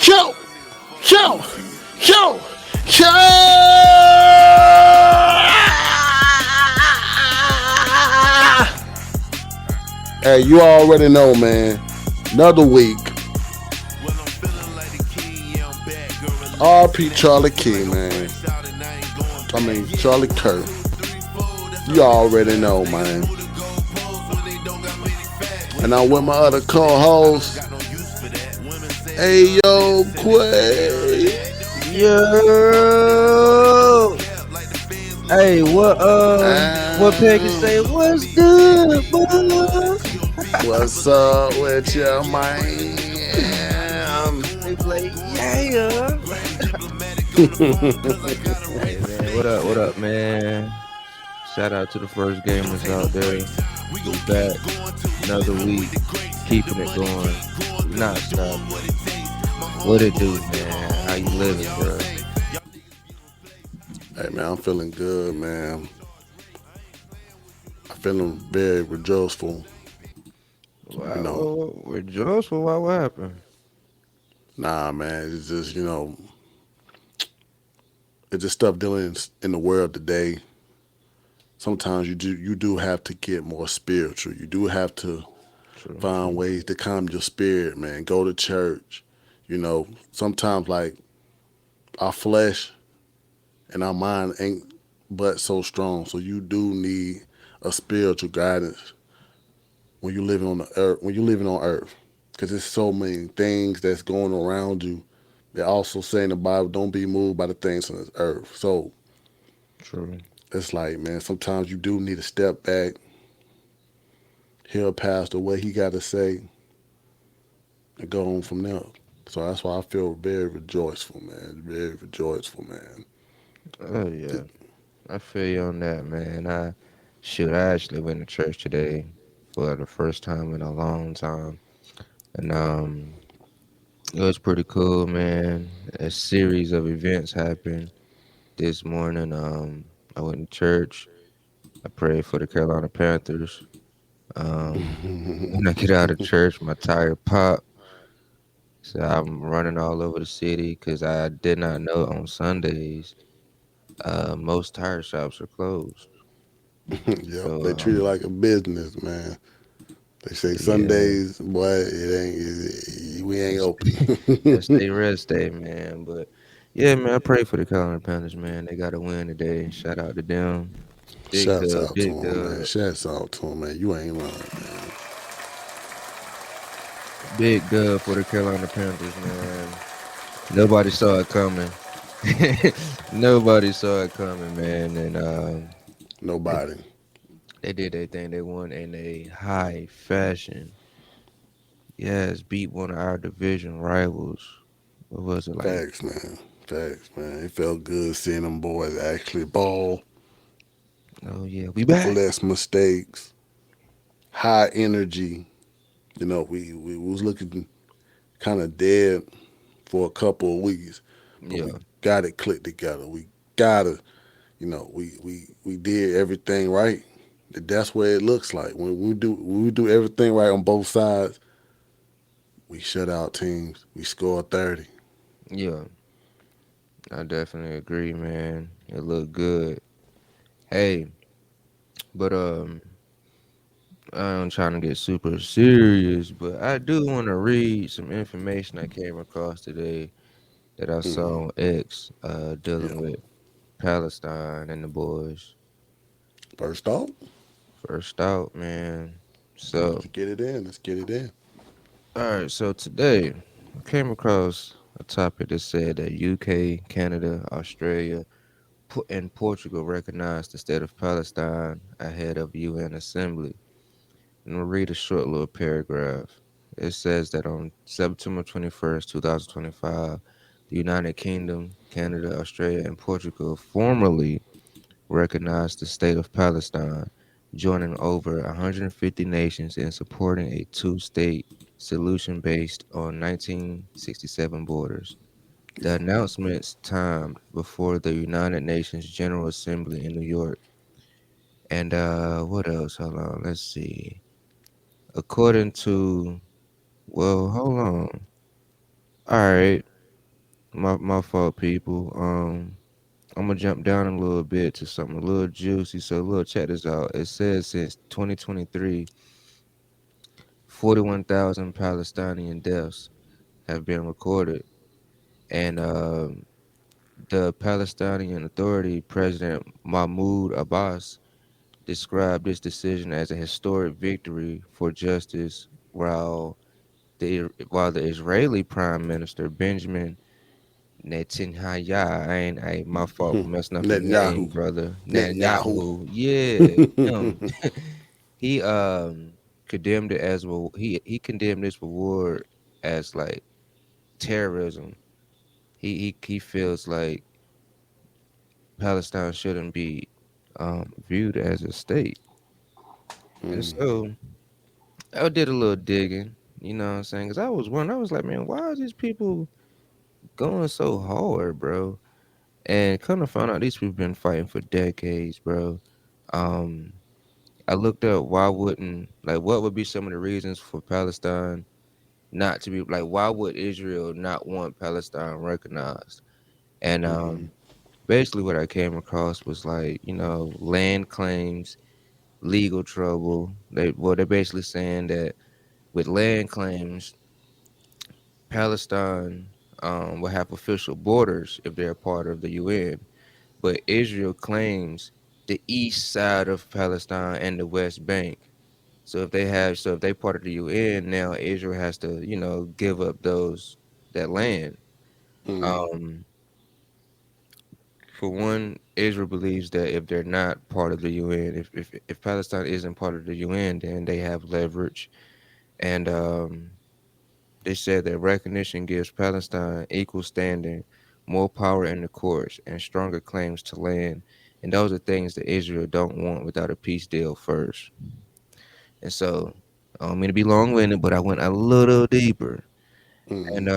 Yo, yo, yo, yo. Hey, you already know, man. Another week. RP Charlie King, man. I mean, Charlie Kirk. You already know, man. And I'm with my other co-host. Hey, yo, Quay. Yo, hey, what Peggy say? What's good, boy? What's up with you, man? They play, yeah. Hey man, what up, man? Shout out to the first gamers out there. We back another week, keeping it going. We not stopping. What it do, man? How you living, bro? Hey, man, I'm feeling good, man. I'm feeling very rejoiceful. You Wow, know, rejoiceful. What happened? nah, man, it's just, it's just stuff dealing in the world today. Sometimes you do have to get more spiritual. You do have to True, find true. ways to calm your spirit, man. Go to church. Sometimes like our flesh and our mind ain't but so strong. So you do need a spiritual guidance when you're living on the earth. When you're living on earth, because there's so many things that's going around you. They're also saying in the Bible, don't be moved by the things on this earth. So True. it's like, man, sometimes you do need to step back, hear a pastor what he got to say, and go on from there. So that's why I feel very rejoiceful, man. Very rejoiceful, man. Oh yeah, I feel you on that, man. I actually went to church today for the first time in a long time, and it was pretty cool, man. A series of events happened this morning. I went to church. I prayed for the Carolina Panthers. When I get out of church, my tire popped. So I'm running all over the city because I did not know on Sundays, most tire shops are closed. Yep, So, they treat it like a business, man. They say yeah, Sundays, boy, we ain't that's, open. that's their rest day, man. But yeah, man, I pray for the Carolina Panthers, man. They got a win today. Shout out to them. Big Shouts dub, out to big him, man. dub, Shouts out to him, man. You ain't lying, man. big dub for the Carolina Panthers, man. Nobody saw it coming. Nobody saw it coming, man. And they, Nobody. they did their thing. They won in a high fashion. Yes, beat one of our division rivals. What was it like? Facts, man. Facts, man. It felt good seeing them boys actually ball, Oh yeah, we back. less mistakes, high energy. We was looking kind of dead for a couple of weeks, but we Yeah, got it clicked together. We gotta, we did everything right. That's what it looks like when we do everything right on both sides. We shut out teams. We scored 30. yeah. I definitely agree, man. It looked good. Hey, but I'm trying to get super serious, but I do want to read some information I came across today that I Hmm. saw on X, dealing Yeah. with Palestine and the boys. First off, First out, man. So, let's get it in. Let's get it in. all right. So today, I came across a topic that said that UK, Canada, Australia, and Portugal recognized the state of Palestine ahead of UN assembly. And we'll read a short little paragraph. It says that on September 21st, 2025, the United Kingdom, Canada, Australia, and Portugal formally recognized the state of Palestine, joining over 150 nations in supporting a two-state solution based on 1967 borders. The Yeah. announcements timed before the United Nations General Assembly in New York. And what else? Hold on, let's see. According to, well, hold on. All right. My fault, people. I'm gonna jump down a little bit to something a little juicy. So, look, check this out. It says since 2023, 41,000 Palestinian deaths have been recorded, and the Palestinian Authority President Mahmoud Abbas described this decision as a historic victory for justice, while the Israeli Prime Minister Benjamin Netanyahu, my fault for messing up your Netanyahu. name, brother. Netanyahu. Netanyahu, yeah, him. He condemned it as well. He condemned this reward as like terrorism. He feels like Palestine shouldn't be viewed as a state. And so I did a little digging, you know what I'm saying? Because I was wondering, I was like, man, why are these people going so hard, bro? And kind of found out these people been fighting for decades, bro. Um, I looked up why wouldn't like what would be some of the reasons for Palestine not to be like why would Israel not want Palestine recognized? And basically what I came across was like, land claims, legal trouble. They're basically saying that with land claims, Palestine will have official borders if they're part of the UN, but Israel claims the east side of Palestine and the West Bank. So if they part of the UN now, Israel has to, give up that land. Um, for one, Israel believes that if they're not part of the UN, if Palestine isn't part of the UN, then they have leverage. And they said that recognition gives Palestine equal standing, more power in the courts, and stronger claims to land. And those are things that Israel don't want without a peace deal first. And so, I don't mean to be long-winded, but I went a little deeper. And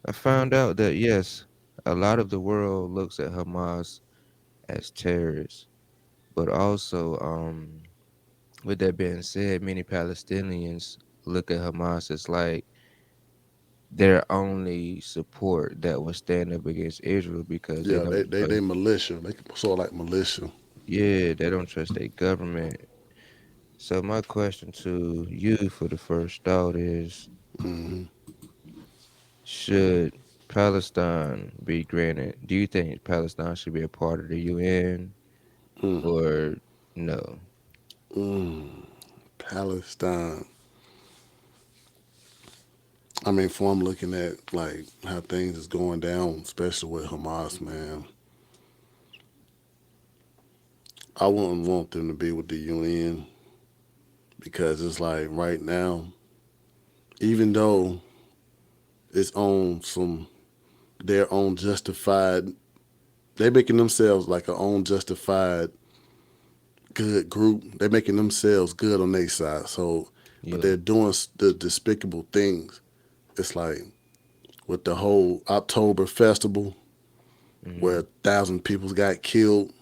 I found out that, yes, a lot of the world looks at Hamas as terrorists. But also, with that being said, many Palestinians look at Hamas as like their only support that will stand up against Israel because they Yeah, don't they trust. militia. They sort of like militia. Yeah, they don't trust their government. So my question to you for the first thought is: should Palestine be granted? Do you think Palestine should be a part of the UN or no? Palestine. I mean, for I'm looking at like how things is going down, especially with Hamas, man. I wouldn't want them to be with the UN because it's like right now, even though it's on some their own justified, they making themselves like a own justified good group. They're making themselves good on their side. So, but Yeah. they're doing the despicable things. It's like with the whole October festival where Hmm. 1,000 people got killed,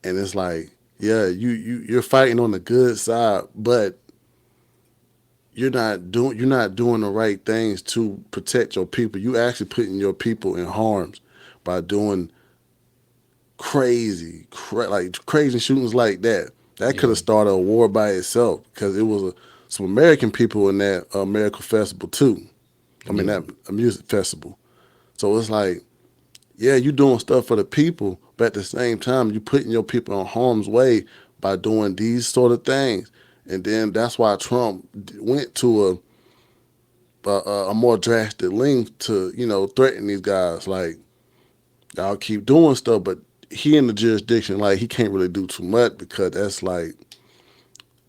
and it's like, yeah, you're fighting on the good side, but you're not doing the right things to protect your people. You actually putting your people in harms by doing like crazy shootings like that. That could Yeah. have started a war by itself because it was some American people in that American festival too. I mean Yeah. that a music festival. So it's like, yeah, you doing stuff for the people, but at the same time, you putting your people in harm's way by doing these sort of things. And then that's why Trump went to a more drastic length to threaten these guys. Like y'all keep doing stuff, but he in the jurisdiction like he can't really do too much because that's like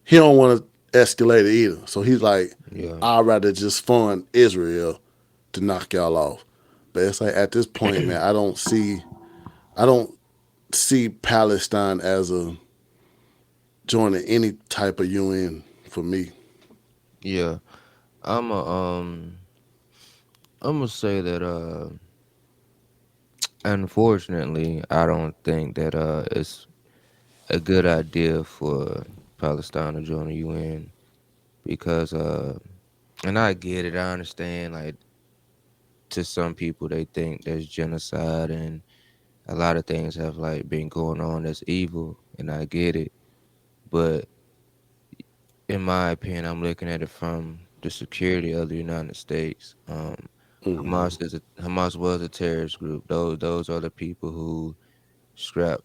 he don't want to escalate it either. So he's like, Yeah. I'd rather just fund Israel to knock y'all off. But it's like at this point, man, I don't see Palestine as a joining any type of UN for me. Yeah. I'm a I'm gonna say that unfortunately I don't think that it's a good idea for Palestine to join the UN because and I get it, I understand like to some people they think there's genocide and a lot of things have like been going on that's evil, and I get it. But in my opinion, I'm looking at it from the security of the United States. Hmm. Hamas was a terrorist group. Those are the people who scrap,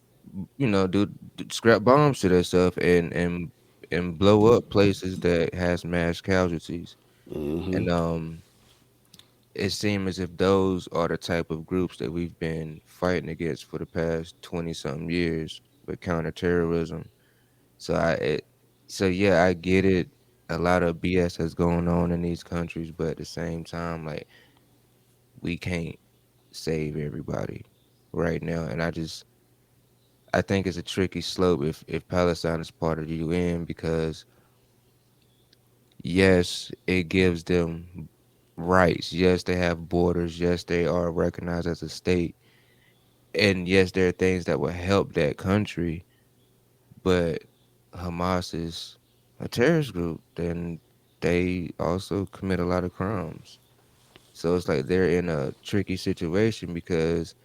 scrap bombs to themselves and blow up places that has mass casualties. Hmm. And it seems as if those are the type of groups that we've been fighting against for the past 20 something years with counterterrorism. So yeah, I get it. A lot of BS that's going on in these countries, but at the same time, like we can't save everybody right now. And I think it's a tricky slope if Palestine is part of the UN because yes, it gives them rights. Yes, they have borders. Yes, they are recognized as a state. And yes, there are things that will help that country, but Hamas is a terrorist group, then they also commit a lot of crimes. So it's like they're in a tricky situation because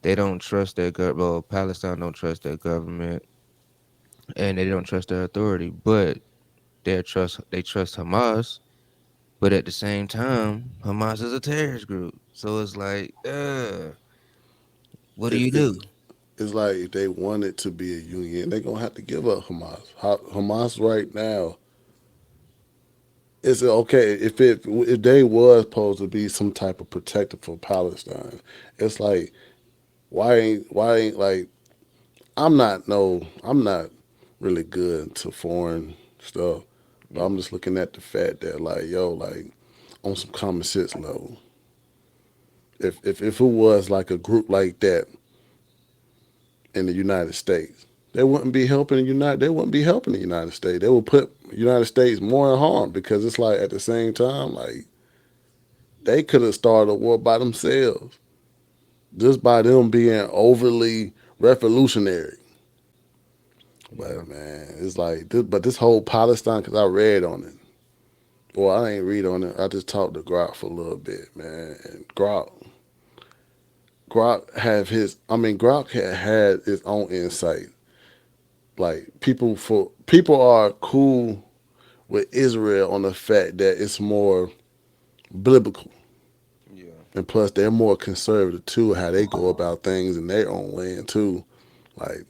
they don't trust their government. Well, Palestine don't trust their government, and they don't trust their authority. But they trust Hamas. But at the same time, Hamas is a terrorist group. So it's like, what do It, you it, do? it's like if they want it to be a union, they're gonna have to give up Hamas. Hamas right now, it's okay if they was supposed to be some type of protector for Palestine. It's like why ain't like I'm not really good to foreign stuff, but Yeah, I'm just looking at the fact that like yo like on some common sense level, if it was like a group like that in the United States. They wouldn't be helping the United. They wouldn't be helping the United States. They would put the United States more in harm because it's like at the same time, like they could have started a war by themselves just by them being overly revolutionary. yeah, But man, it's like, but this whole Palestine, because I read on it. Well, I ain't read on it. I just talked to Grok for a little bit, man. And Grok have his. I mean, Grok had his own insight. Like people are cool with Israel on the fact that it's more biblical, yeah, and plus they're more conservative too. How they go about things in their own land too. Like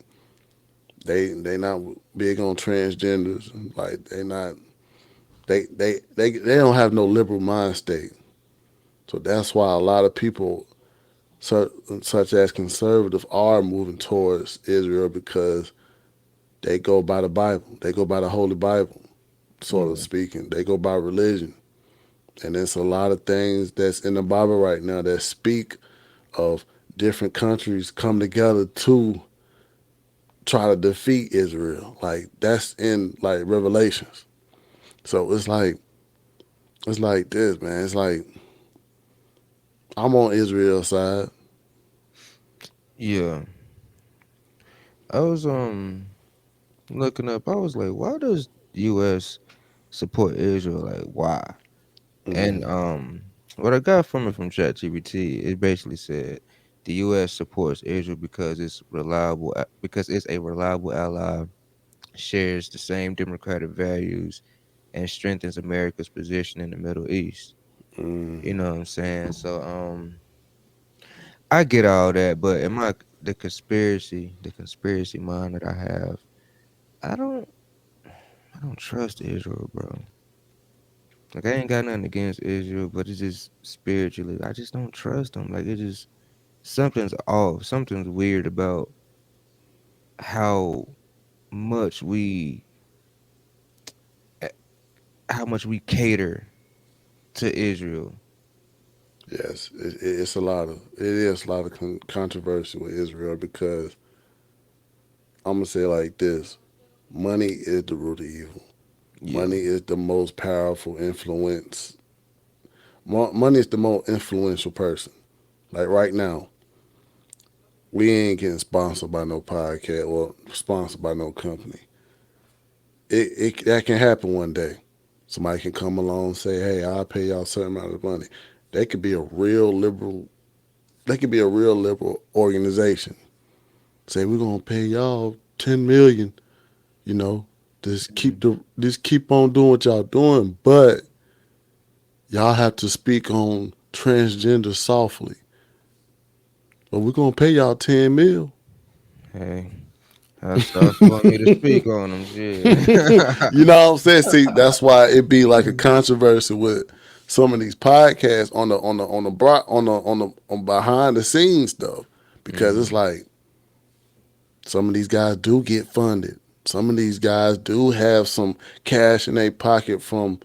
they not big on transgenders. Like they don't have no liberal mind state. So that's why a lot of people, such as conservative, are moving towards Israel because they go by the Bible. They go by the Holy Bible, sort of yeah, speaking. They go by religion. And there's a lot of things that's in the Bible right now that speak of different countries come together to try to defeat Israel. Like that's in like Revelations. So it's like this, man. It's like I'm on Israel's side. yeah. I was looking up. I was like, why does U.S. support Israel? Like, why? And Hmm. what I got from it from ChatGPT, it basically said the U.S. supports Israel because because it's a reliable ally, shares the same democratic values, and strengthens America's position in the Middle East. You Hmm. know what I'm saying? So I get all that, but in the conspiracy mind that I have, I don't I don't trust Israel, bro. Like I ain't got nothing against Israel, but it's just spiritually, I just don't trust them. Like it just something's off. Something's weird about how much we eh, how much we cater to Israel. Yes, it's a lot of it is a lot of controversy with Israel because I'm gonna say it like this: money is the root of evil. Yeah, Money is the most powerful influence. Money is the most influential person. Like right now, we ain't getting sponsored by no podcast or sponsored by no company. It that can happen one day. Somebody can come along and say, "Hey, I'll pay y'all a certain amount of money." they could be a real liberal. They could be a real liberal organization. Say we're gonna pay y'all 10 million. You know, just keep on doing what y'all doing, but y'all have to speak on transgender softly. But we're gonna pay y'all 10 mil. Hey, how soft you want me to speak on them? Shit. You know what I'm saying? See, that's why it be like a controversy with some of these podcasts on behind the scenes stuff because it's Mm, like some of these guys do get funded. Some of these guys do have some cash in their pocket from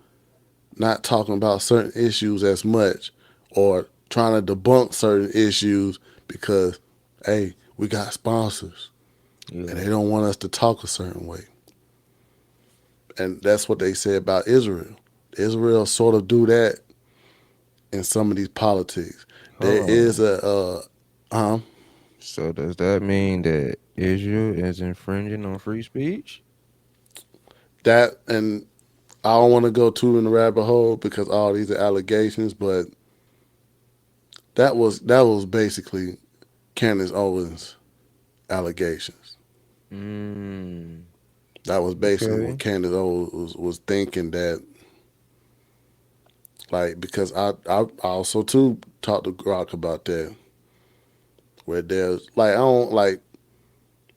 not talking about certain issues as much or trying to debunk certain issues because, hey, we got sponsors and yeah. they don't want us to talk a certain way. And that's what they say about Israel. Israel sort of do that in some of these politics. Hold There is on. uh, So does that mean that Israel is infringing on free speech? that, and I don't want to go too in the rabbit hole because all these are allegations, but that was basically Candace Owens' allegations. Mm, That was basically what okay. Candace Owens was thinking that, like, because I also too talked to Grok about that, where there's like I don't like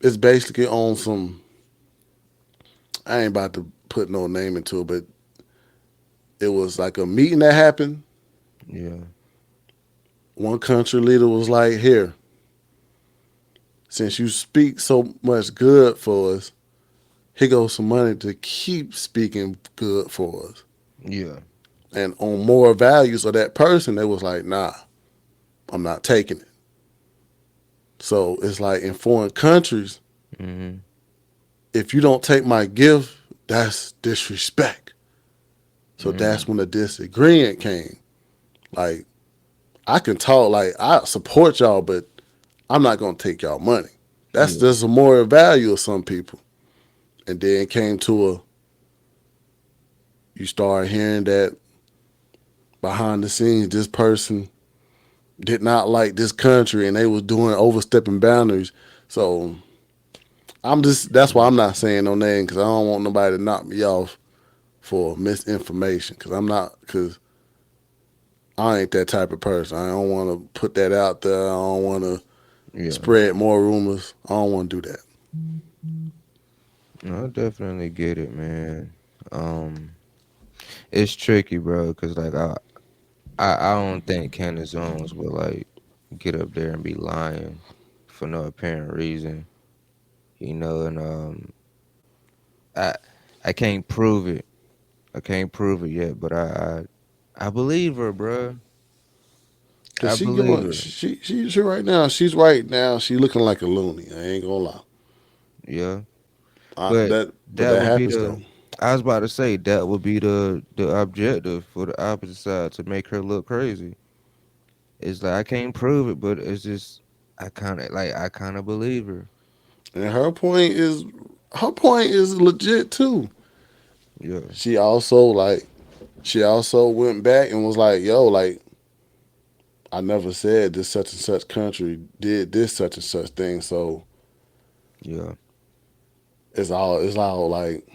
it's basically on some. I ain't about to put no name into it, but it was like a meeting that happened. Yeah. One country leader was like, "Here, since you speak so much good for us, here goes some money to keep speaking good for us." Yeah. And on more values of that person, they was like, "Nah, I'm not taking it." So it's like in foreign countries, Mm-hmm. if you don't take my gift, that's disrespect. So that's Mm, when the disagreement came. Like, I can talk, like, I support y'all, but I'm not going to take y'all money. That's yeah. just a moral value of some people. And then it came to you start hearing that behind the scenes, this person did not like this country and they was doing overstepping boundaries. So that's why I'm not saying no name because I don't want nobody to knock me off for misinformation because I ain't that type of person. I don't want to put that out there. I don't want to Yeah. spread more rumors. I don't want to do that. No, I definitely get it, man. Um, it's tricky, bro, cause like I don't think Candace Owens would like get up there and be lying for no apparent reason, and I I can't prove it. I can't prove it yet, but I believe her, bro. Cause I believe her. she right now she looking like a loony. I ain't gonna lie. Yeah, but But that that would be happens though. the. I was about to say that would be the objective for the opposite side to make her look crazy. It's like I can't prove it, but it's just I kind of believe her. And her point is legit too. Yeah, She also like she also went back and was like, yo, like I never said this such and such country did this such and such thing. So yeah, it's all like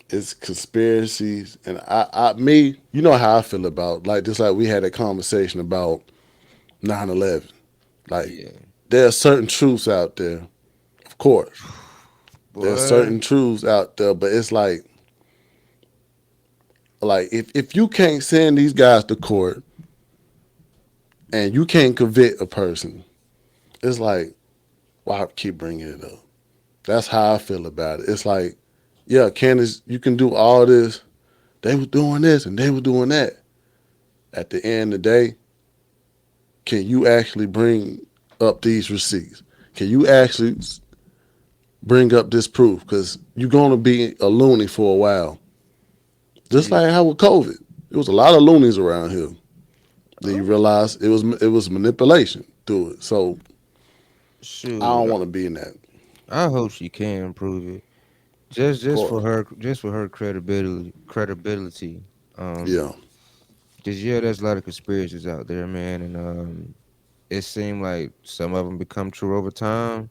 it's conspiracies and me, you know how I feel about like just like we had a conversation about 9/11. Like yeah. there are certain truths out there, of course. There's Boy, certain truths out there, but it's like if you can't send these guys to court and you can't convict a person, it's like why keep bringing it up? That's how I feel about it. It's like, yeah, Candace, you can do all this. They was doing this and they were doing that. At the end of the day, can you actually bring up these receipts? Can you actually bring up this proof? Because you're going to be a loony for a while. Just yeah. like how with COVID, there was a lot of loonies around here. Then you Oh, realize it was manipulation through it. So I shoot. don't want to be in that. I hope she can prove it. Just Of course, just for her credibility. Um, yeah. Cause yeah, there's a lot of conspiracies out there, man, and it seemed like some of them become true over time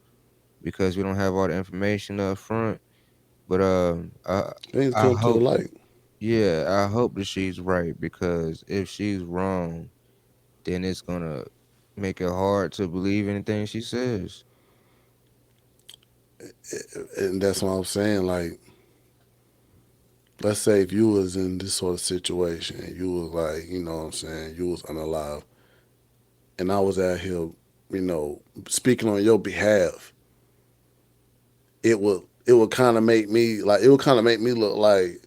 because we don't have all the information up front. But Things I come to the hope, light. yeah, I hope that she's right because if she's wrong, then it's gonna make it hard to believe anything she says. And that's what I'm saying. Like, let's say if you was in this sort of situation and you was like, you know what I'm saying, you was unalive, and I was out here, speaking on your behalf, it would kind of make me like it would kind of make me look like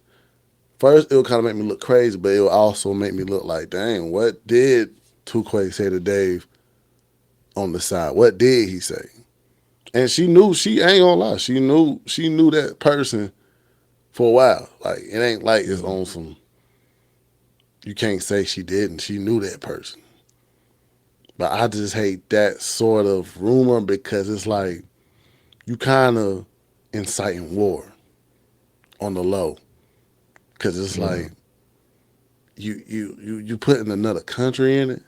first it would kind of make me look crazy, but it would also make me look like, dang, what did Tukwe say to Dave on the side? What did he say? And she knew, she ain't gonna lie, she knew that person for a while. Like, it ain't like it's Yeah. on some, you can't say she didn't. She knew that person. But I just hate that sort of rumor because it's like you kind of inciting war on the low. Because it's Yeah. like you putting another country in it.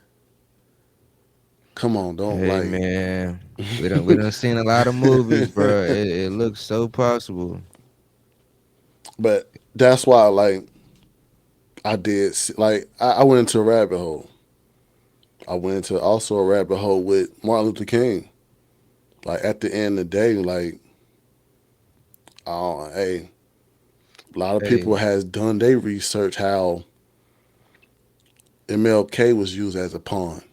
Come on, don't Hey like. man, we done seen a lot of movies, bro. It looks so possible. But that's why, like, like I went into a rabbit hole. I went into also a rabbit hole with Martin Luther King. Like, at the end of the day, like, hey, a lot of people Hey, has done their research how MLK was used as a pawn,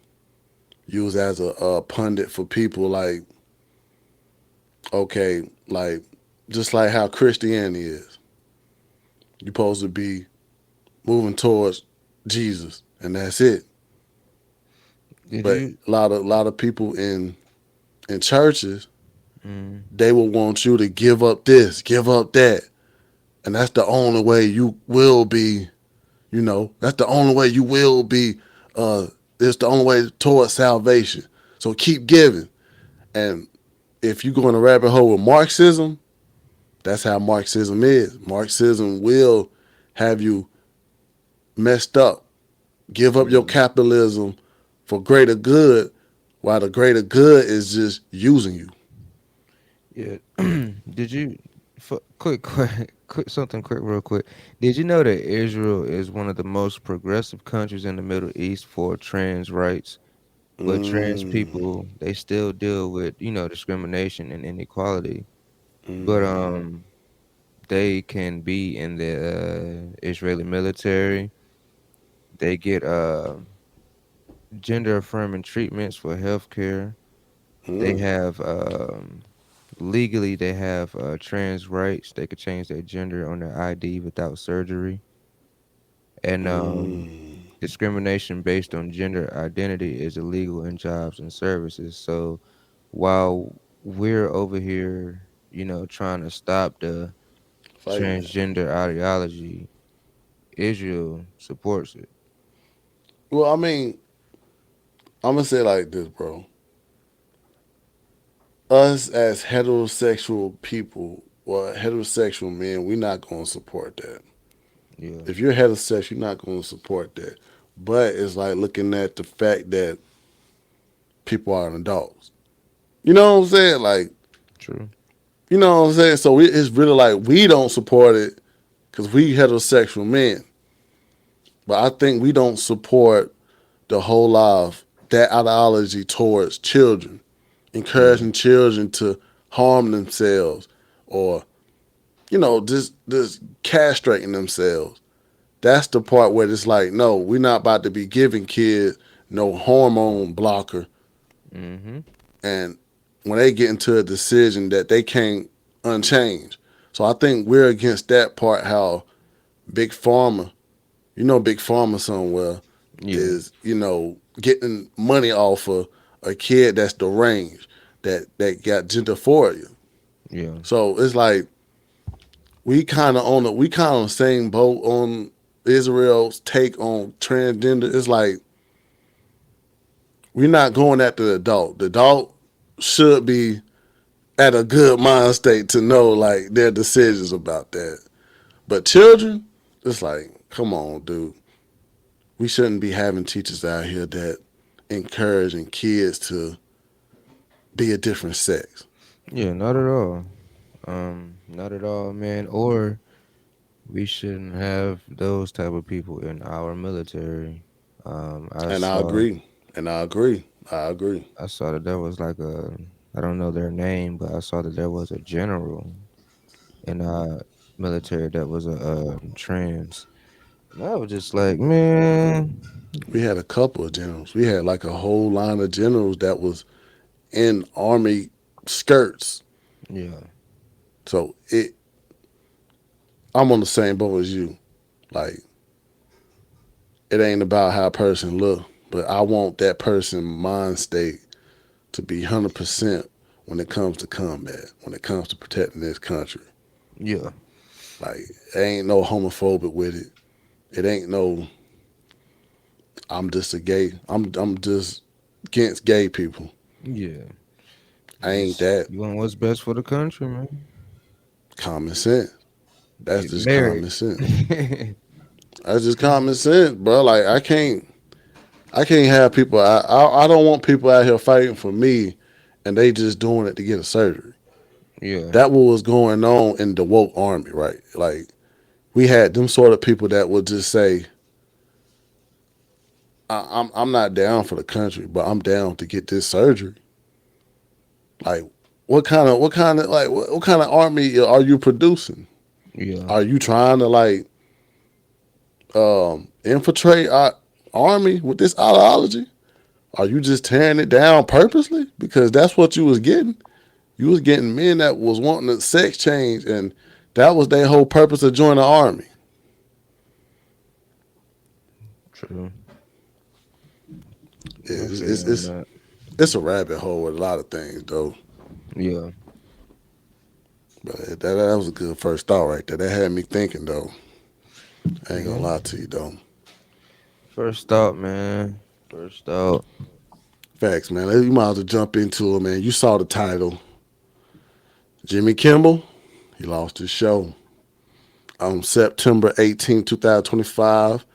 used as a pundit for people. Like, okay, like, just like how Christianity is, you're supposed to be moving towards Jesus, and that's it. did But you? a lot of people in churches, Mm, they will want you to give up this, give up that, and that's the only way you will be. That's the only way you will be. It's the only way towards salvation. So keep giving. And if you go in a rabbit hole with Marxism, that's how Marxism is. Marxism will have you messed up. Give up your yeah, capitalism for greater good, while the greater good is just using you. yeah. Did you? Quick, something quick, real quick. Did you know that Israel is one of the most progressive countries in the Middle East for trans rights? But trans Mm, people, they still deal with, discrimination and inequality. But mm, they can be in the Israeli military. They get gender affirming treatments for healthcare. They mm, have legally they have trans rights. They could change their gender on their ID without surgery. And mm. discrimination based on gender identity is illegal in jobs and services. So while we're over here, trying to stop the Fighting that. transgender ideology, Israel supports it. Well, I mean, I'm gonna say it like this, bro. Us as heterosexual people, or heterosexual men, we're not gonna support that. Yeah, If you're heterosexual, you're not gonna support that. But it's like looking at the fact that people are adults. You know what I'm saying? Like, true. you know what I'm saying? So it's really like we don't support it because we heterosexual men. But I think we don't support the whole lot of that ideology towards children, Yeah, encouraging children to harm themselves or, just castrating themselves. That's the part where it's like, no, we're not about to be giving kids no hormone blocker. mm-hmm. And when they get into a decision that they can't unchange. So I think we're against that part, how Big Pharma, Big Pharma somewhere Yeah, is, getting money off of a kid that's deranged, that got genderphoria. yeah, So it's like we kind of on the same boat on Israel's take on transgender. It's like we're not going after the adult. The adult should be at a good mind state to know like their decisions about that. But children, it's like, come on, dude. we shouldn't be having teachers out here that encouraging kids to be a different sex. Yeah, not at all. Not at all, man. Or we shouldn't have those type of people in our military. I And I saw agree. And I agree. I agree. I saw that there was like a, I don't know their name, but I saw that there was a general in our military that was a trans. And I was just like, man, We had a couple of generals. We had like a whole line of generals that was in army skirts. yeah, So I'm on the same boat as you. Like it ain't about how a person look, but I want that person mind state to be 100% when it comes to combat, when it comes to protecting this country. yeah, Like there ain't no homophobic with it. It ain't no I'm just a gay. I'm just against gay people. yeah. I ain't Just that. you want what's best for the country, man. Common sense. That's Get just married. common sense. That's just common sense, bro. Like I can't have people. I don't want people out here fighting for me, and they just doing it to get a surgery. Yeah, That what was going on in the woke army, right? Like we had them sort of people that would just say, I'm not down for the country, but I'm down to get this surgery." Like what kind of army are you producing? yeah, Are you trying to like infiltrate our army with this ideology? Are you just tearing it down purposely? Because that's what you was getting. You was getting men that was wanting a sex change, and that was their whole purpose of joining the army. true. I It's feel it's you on it's, that. it's a rabbit hole with a lot of things, though. Yeah, But that was a good first thought right there. That had me thinking, though. I ain't gonna yeah. lie to you, though. First thought, man. First thought. Facts, man. You might as well jump into it, man. You saw the title. Jimmy Kimmel, he lost his show on September 18, 2025.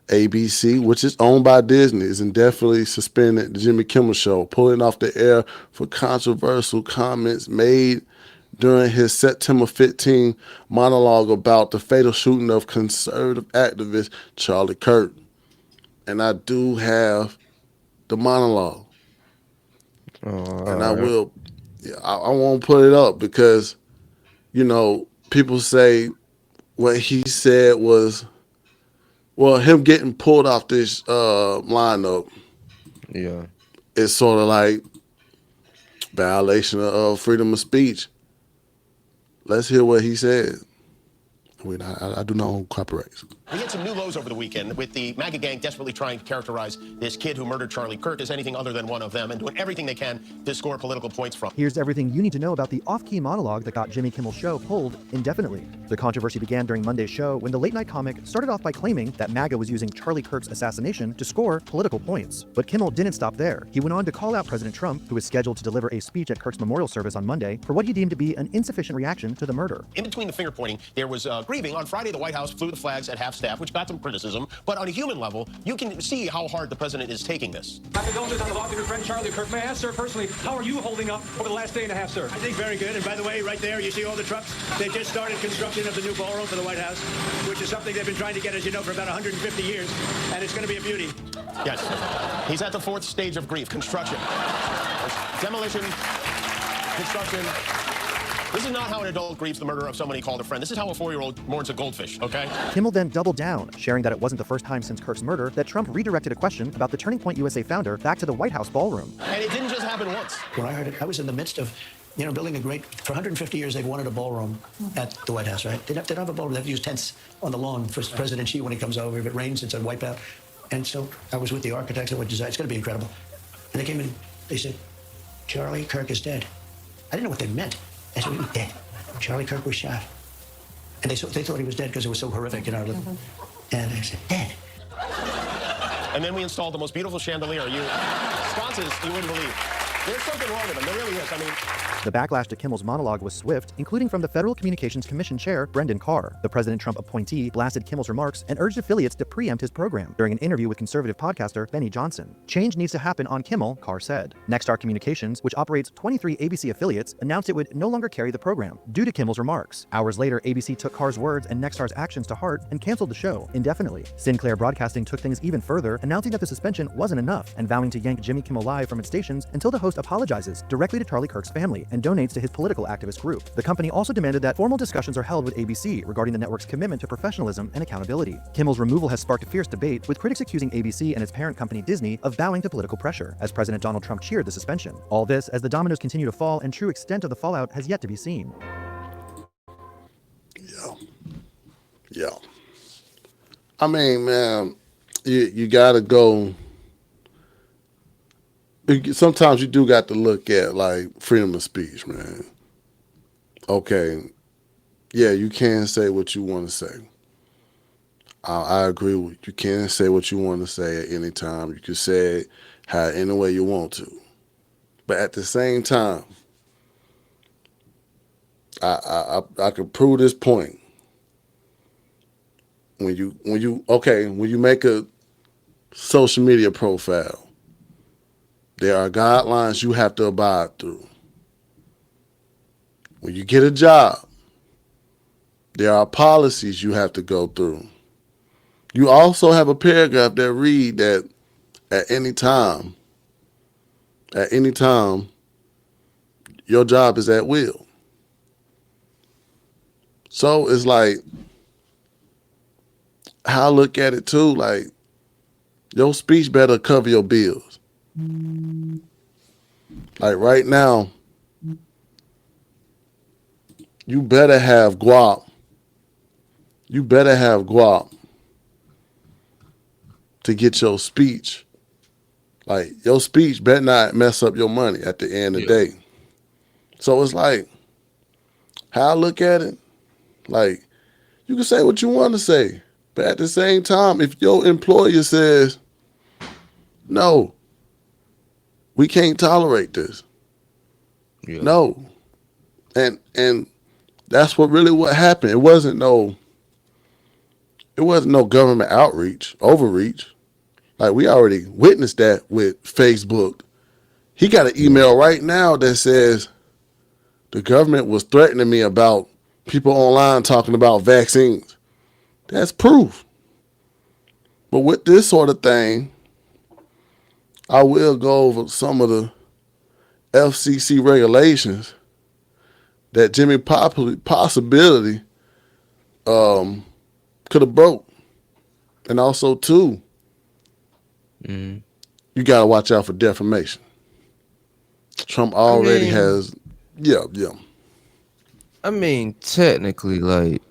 ABC, which is owned by Disney, is indefinitely suspended the Jimmy Kimmel Show, pulling off the air for controversial comments made during his September 15 monologue about the fatal shooting of conservative activist Charlie Kirk. And I do have the monologue, Oh, and I all right. will, yeah, I won't put it up because, people say what he said was, well, him getting pulled off this lineup Yeah. is sort of like violation of freedom of speech. Let's hear what he said. Wait, I do not own copyrights. We had some new lows over the weekend with the MAGA gang desperately trying to characterize this kid who murdered Charlie Kirk as anything other than one of them and doing everything they can to score political points from. Here's everything you need to know about the off-key monologue that got Jimmy Kimmel's show pulled indefinitely. The controversy began during Monday's show when the late-night comic started off by claiming that MAGA was using Charlie Kirk's assassination to score political points. But Kimmel didn't stop there. He went on to call out President Trump, who was scheduled to deliver a speech at Kirk's memorial service on Monday, for what he deemed to be an insufficient reaction to the murder. In between the finger pointing, there was grieving. On Friday, the White House flew the flags at half-staff, which got some criticism. But on a human level, you can see how hard the president is taking this. My condolences on the loss of your friend Charlie Kirk. May I ask, sir, personally, how are you holding up over the last day and a half, sir? I think very good. And by the way, right there, you see all the trucks? They just started construction of the new ballroom for the White House, which is something they've been trying to get, as you know, for about 150 years. And it's going to be a beauty. Yes. He's at the fourth stage of grief, construction. Demolition, construction. This is not how an adult grieves the murder of someone he called a friend. This is how a 4-year-old mourns a goldfish, okay? Kimmel then doubled down, sharing that it wasn't the first time since Kirk's murder that Trump redirected a question about the Turning Point USA founder back to the White House ballroom. And it didn't just happen once. When I heard it, I was in the midst of, building a great, for 150 years, they've wanted a ballroom at the White House, right? They don't have a ballroom. They have to use tents on the lawn for President Xi when he comes over. If it rains, it's a wipeout. And so I was with the architects that would design. It's going to be incredible. And they came in, they said, Charlie Kirk is dead. I didn't know what they meant. I said, he was dead. Charlie Kirk was shot. And they thought he was dead because it was so horrific in our living. And I said, dead. And then we installed the most beautiful chandelier. Sconces, you wouldn't believe. There's something wrong with them. There really is. I mean, The backlash to Kimmel's monologue was swift, including from the Federal Communications Commission chair, Brendan Carr. The President Trump appointee blasted Kimmel's remarks and urged affiliates to preempt his program during an interview with conservative podcaster Benny Johnson. Change needs to happen on Kimmel, Carr said. Nexstar Communications, which operates 23 ABC affiliates, announced it would no longer carry the program due to Kimmel's remarks. Hours later, ABC took Carr's words and Nexstar's actions to heart and canceled the show indefinitely. Sinclair Broadcasting took things even further, announcing that the suspension wasn't enough and vowing to yank Jimmy Kimmel Live from its stations until the host apologizes directly to Charlie Kirk's family and donates to his political activist group. The company also demanded that formal discussions are held with ABC regarding the network's commitment to professionalism and accountability. Kimmel's removal has sparked a fierce debate, with critics accusing ABC and its parent company Disney of bowing to political pressure, as President Donald Trump cheered the suspension. All this as the dominoes continue to fall and true extent of the fallout has yet to be seen. Yeah. I mean, man, you gotta go. Sometimes you do got to look at like freedom of speech, man. Okay, yeah, you can say what you want to say. I agree with you. Can say what you want to say at any time. You can say it how any way you want to, but at the same time, I can prove this point. When you make a social media profile, there are guidelines you have to abide through. When you get a job, there are policies you have to go through. You also have a paragraph that read that at any time, your job is at will. So it's like, how I look at it too, like, your speech better cover your bills. Like right now, you better have guap. You better have guap to get your speech. Like, your speech better not mess up your money at the end of the day. So it's like, how I look at it, like, you can say what you want to say, but at the same time, if your employer says, no, we can't tolerate this. Yeah. No. And that's what happened. It wasn't no government overreach. Like, we already witnessed that with Facebook. He got an email right now that says the government was threatening me about people online talking about vaccines. That's proof. But with this sort of thing, I will go over some of the FCC regulations that Jimmy possibility could have broke. And also, too, you got to watch out for defamation. Trump already has, yeah. I mean, technically, like,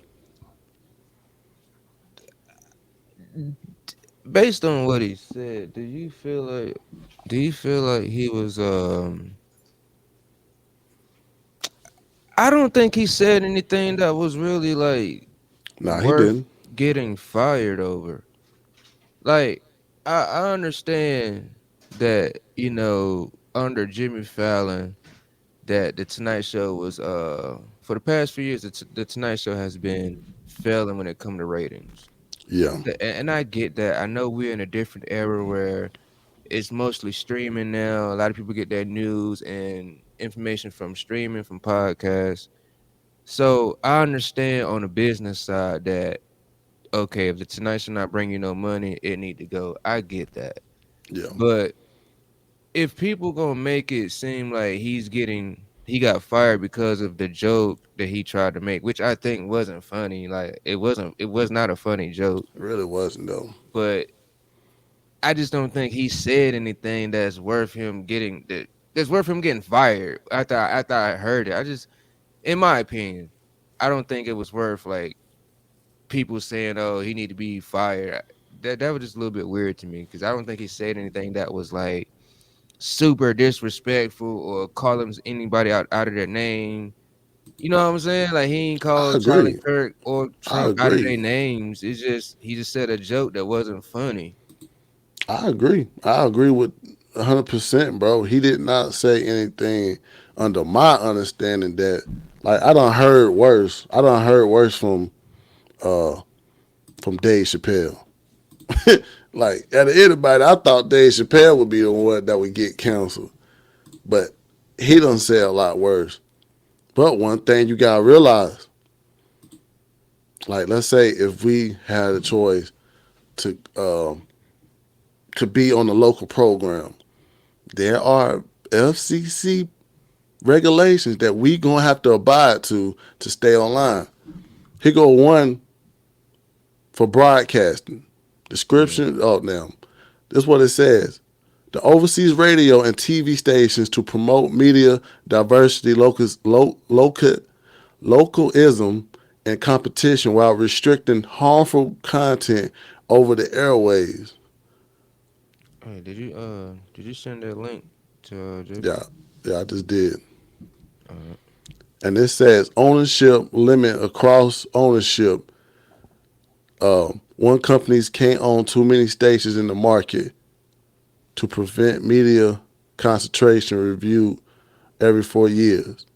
based on what he said, do you feel like he was I don't think he said anything that was really like he didn't getting fired over. Like, I understand that, under Jimmy Fallon, that the Tonight Show was for the past few years, the Tonight Show has been failing when it comes to ratings. Yeah. And I get that. I know we're in a different era where it's mostly streaming now. A lot of people get their news and information from streaming, from podcasts. So I understand on the business side that, okay, if the Tonight Show not bringing you no money, it need to go. I get that. Yeah. But if people gonna make it seem like he got fired because of the joke that he tried to make, which I think wasn't funny. Like, it was not a funny joke. It really wasn't, though. But I just don't think he said anything that's worth him getting fired after I heard it. In my opinion, I don't think it was worth like people saying, "Oh, he need to be fired." That was just a little bit weird to me, because I don't think he said anything that was like super disrespectful or calling anybody out of their name. You know what I'm saying? Like, he ain't called Charlie Kirk or Trump out of their names. He just said a joke that wasn't funny. I agree. I agree with 100%, bro. He did not say anything under my understanding that, like, I done heard worse. I done heard worse from Dave Chappelle. Like, out of anybody, I thought Dave Chappelle would be the one that would get canceled. But he done say a lot worse. But one thing you gotta realize, like, let's say if we had a choice to be on the local program, there are FCC regulations that we gonna have to abide to stay online. Here go one for broadcasting. Description. Oh, now this is what it says: the overseas radio and TV stations to promote media diversity, localism, and competition while restricting harmful content over the airways. Hey, did you send that link to JP? Yeah, yeah, I just did. And it says ownership limit across ownership. One companies can't own too many stations in the market to prevent media concentration review every 4 years.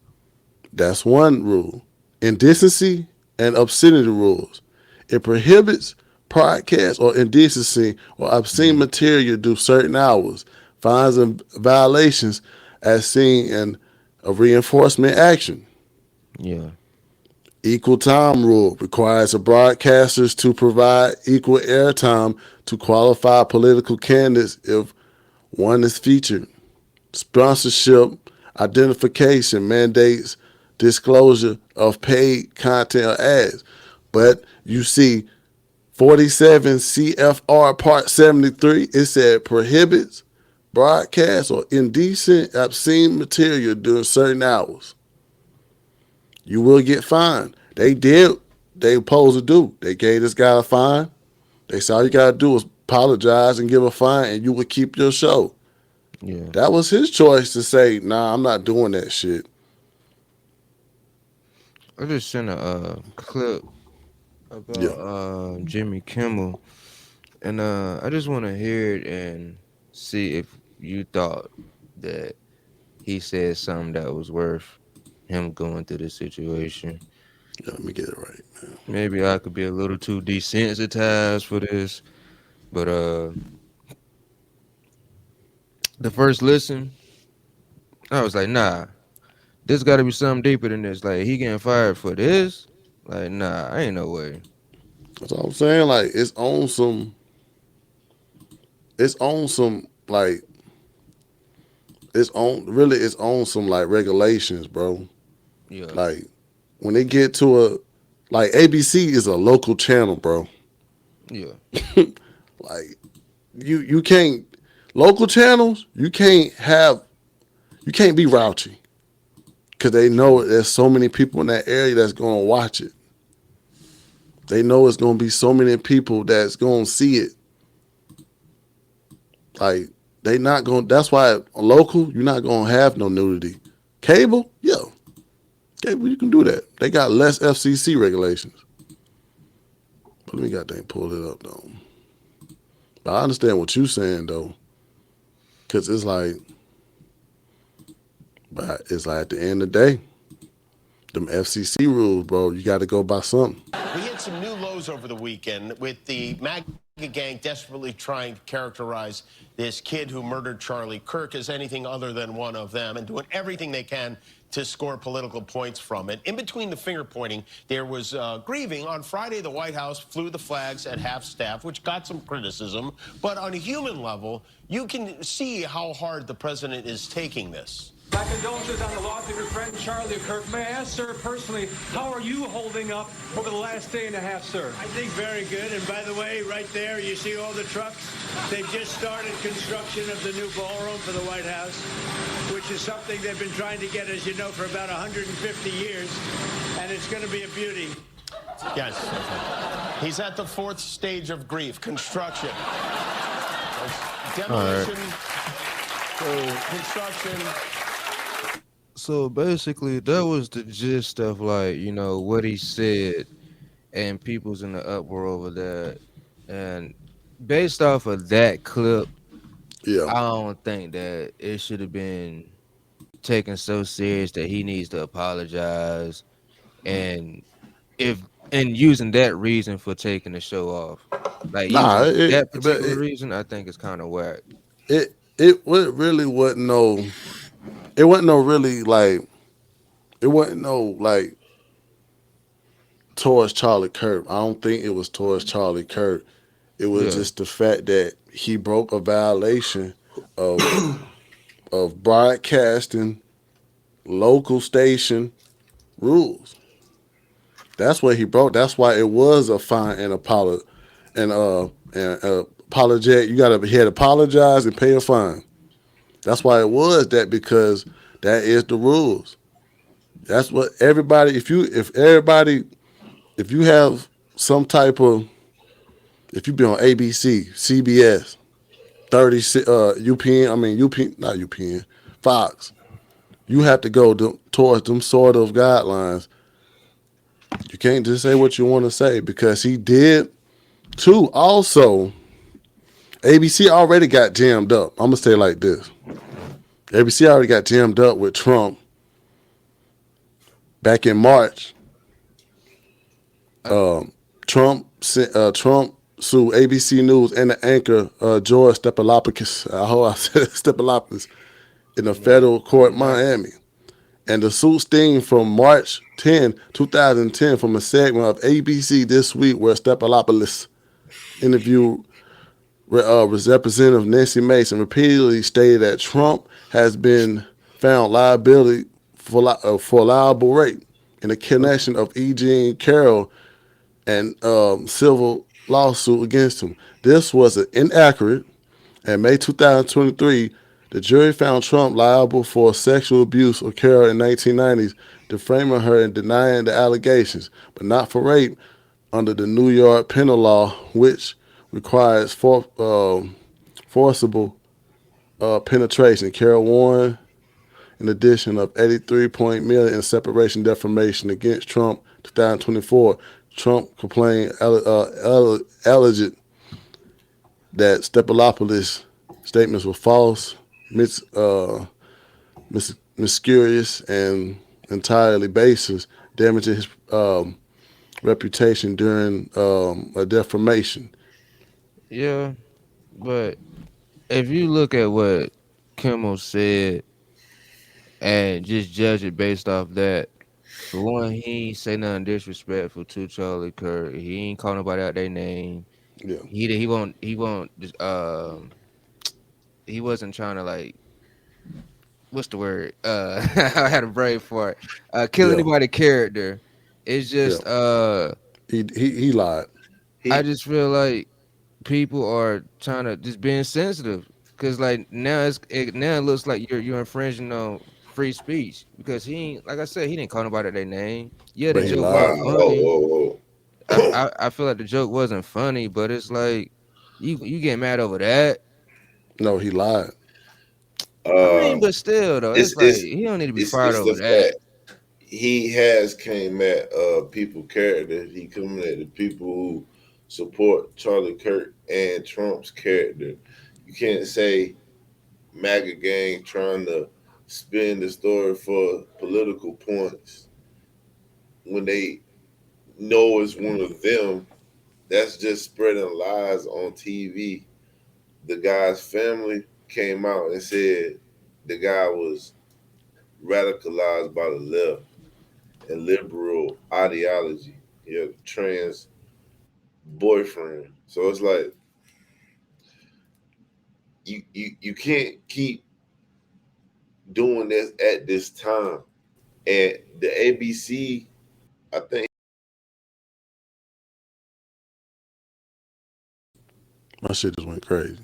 That's one rule. Indecency and obscenity rules. It prohibits broadcast or indecency or obscene material due certain hours. Fines and violations as seen in a reinforcement action. Yeah. Equal time rule requires the broadcasters to provide equal airtime to qualified political candidates if one is featured. Sponsorship identification mandates disclosure of paid content or ads. But you see 47 CFR Part 73, it said prohibits broadcast or indecent, obscene material during certain hours. You will get fined. They did they supposed to do. They gave this guy a fine. They said all you gotta do is apologize and give a fine and you would keep your show. Yeah. That was his choice to say, nah, I'm not doing that shit. I just sent a clip about Jimmy Kimmel, and I just want to hear it and see if you thought that he said something that was worth him going through this situation. Yeah, let me get it right, man. Maybe I could be a little too desensitized for this, but the first listen, I was like, nah, this got to be something deeper than this. Like, he getting fired for this? Like, nah, ain't no way. That's all I'm saying. Like it's on some like it's on some like regulations, bro. Yeah, Like when they get to like ABC is a local channel, bro. yeah, Like you can't local channels, you can't be raunchy. Cause they know there's so many people in that area that's gonna watch it. They know it's gonna be so many people that's gonna see it. Like they not gonna. That's why local, you're not gonna have no nudity. Cable, yeah, cable, you can do that. They got less FCC regulations. But let me goddamn pull it up though. But I understand what you're saying though, cause it's like at the end of the day, them FCC rules, bro. You got to go by something. We hit some new lows over the weekend with the MAGA gang desperately trying to characterize this kid who murdered Charlie Kirk as anything other than one of them and doing everything they can to score political points from it. In between the finger pointing, there was grieving. On Friday, the White House flew the flags at half-staff, which got some criticism. But on a human level, you can see how hard the president is taking this. My condolences on the loss of your friend Charlie Kirk. May I ask, sir, personally, how are you holding up over the last day and a half, sir? I think very good. And by the way, right there, you see all the trucks? They've just started construction of the new ballroom for the White House, which is something they've been trying to get, as you know, for about 150 years. And it's going to be a beauty. Yes. He's at the fourth stage of grief, construction. Demolition, construction. So basically, that was the gist of like, you know, what he said, and people's in the uproar over that. And based off of that clip, Yeah. I don't think that it should have been taken so serious that he needs to apologize and if and using that reason for taking the show off. Like Nah, using it that but particular reason, I think is kind of whack. really wasn't no. It wasn't no really like. It wasn't no like towards Charlie Kirk. I don't think it was towards Charlie Kirk. It was Yeah, just the fact that he broke a violation of of broadcasting local station rules. That's what he broke. That's why it was a fine and apologetic. You gotta he had to apologize and pay a fine. That's why it was that because that is the rules. That's what everybody. If you have some type of if you be on ABC, CBS, 30 UPN, I mean UP not UPN, Fox, you have to go towards them sort of guidelines. You can't just say what you want to say because he did too. Also, ABC already got jammed up. I'm gonna say it like this: ABC already got jammed up with Trump back in March. I, Trump sued ABC News and the anchor George Stephanopoulos. I hope I said Stephanopoulos in a yeah, federal court, pretty in nice. Miami. And the suit stemmed from March 10, 2010, from a segment of ABC This Week where Stephanopoulos interviewed Representative Nancy Mason repeatedly stated that Trump has been found liability for liable rape in the connection of E. Jean Carroll and civil lawsuit against him. This was inaccurate. In May 2023, the jury found Trump liable for sexual abuse of Carroll in 1990s, defaming her and denying the allegations, but not for rape under the New York penal law, which requires forcible penetration. Carroll won in addition of 83 million in separation defamation against Trump 2024. Trump complained alleged that Stephanopoulos' statements were false, mysterious, and entirely baseless, damaging his reputation during a defamation. Yeah, but if you look at what Kimmel said and just judge it based off that, for one, he ain't say nothing disrespectful to Charlie Kirk. He ain't call nobody out their name. Yeah, He he wasn't trying to like what's the word? I had a brain for it. Kill yeah, anybody character. It's yeah. just He lied. I He just feel like people are trying to just being sensitive because like now it looks like you're infringing on free speech because he ain't like I said he didn't call nobody their name. Yeah, the But he joke nah. lied. wasn't Whoa, funny. whoa, whoa. I feel like the joke wasn't funny, but it's like you get mad over that. No, he lied. I mean, uh, but still though, it's it's like it's he don't need to be fired it's the over that. fact he has came at people character. He coming at the people who support Charlie Kirk and Trump's character. You can't say MAGA gang trying to spin the story for political points when they know it's one of them. That's just spreading lies on TV. The guy's family came out and said the guy was radicalized by the left and liberal ideology. He had a trans boyfriend. So it's like you can't keep doing this at this time. And the ABC, I think My shit just went crazy.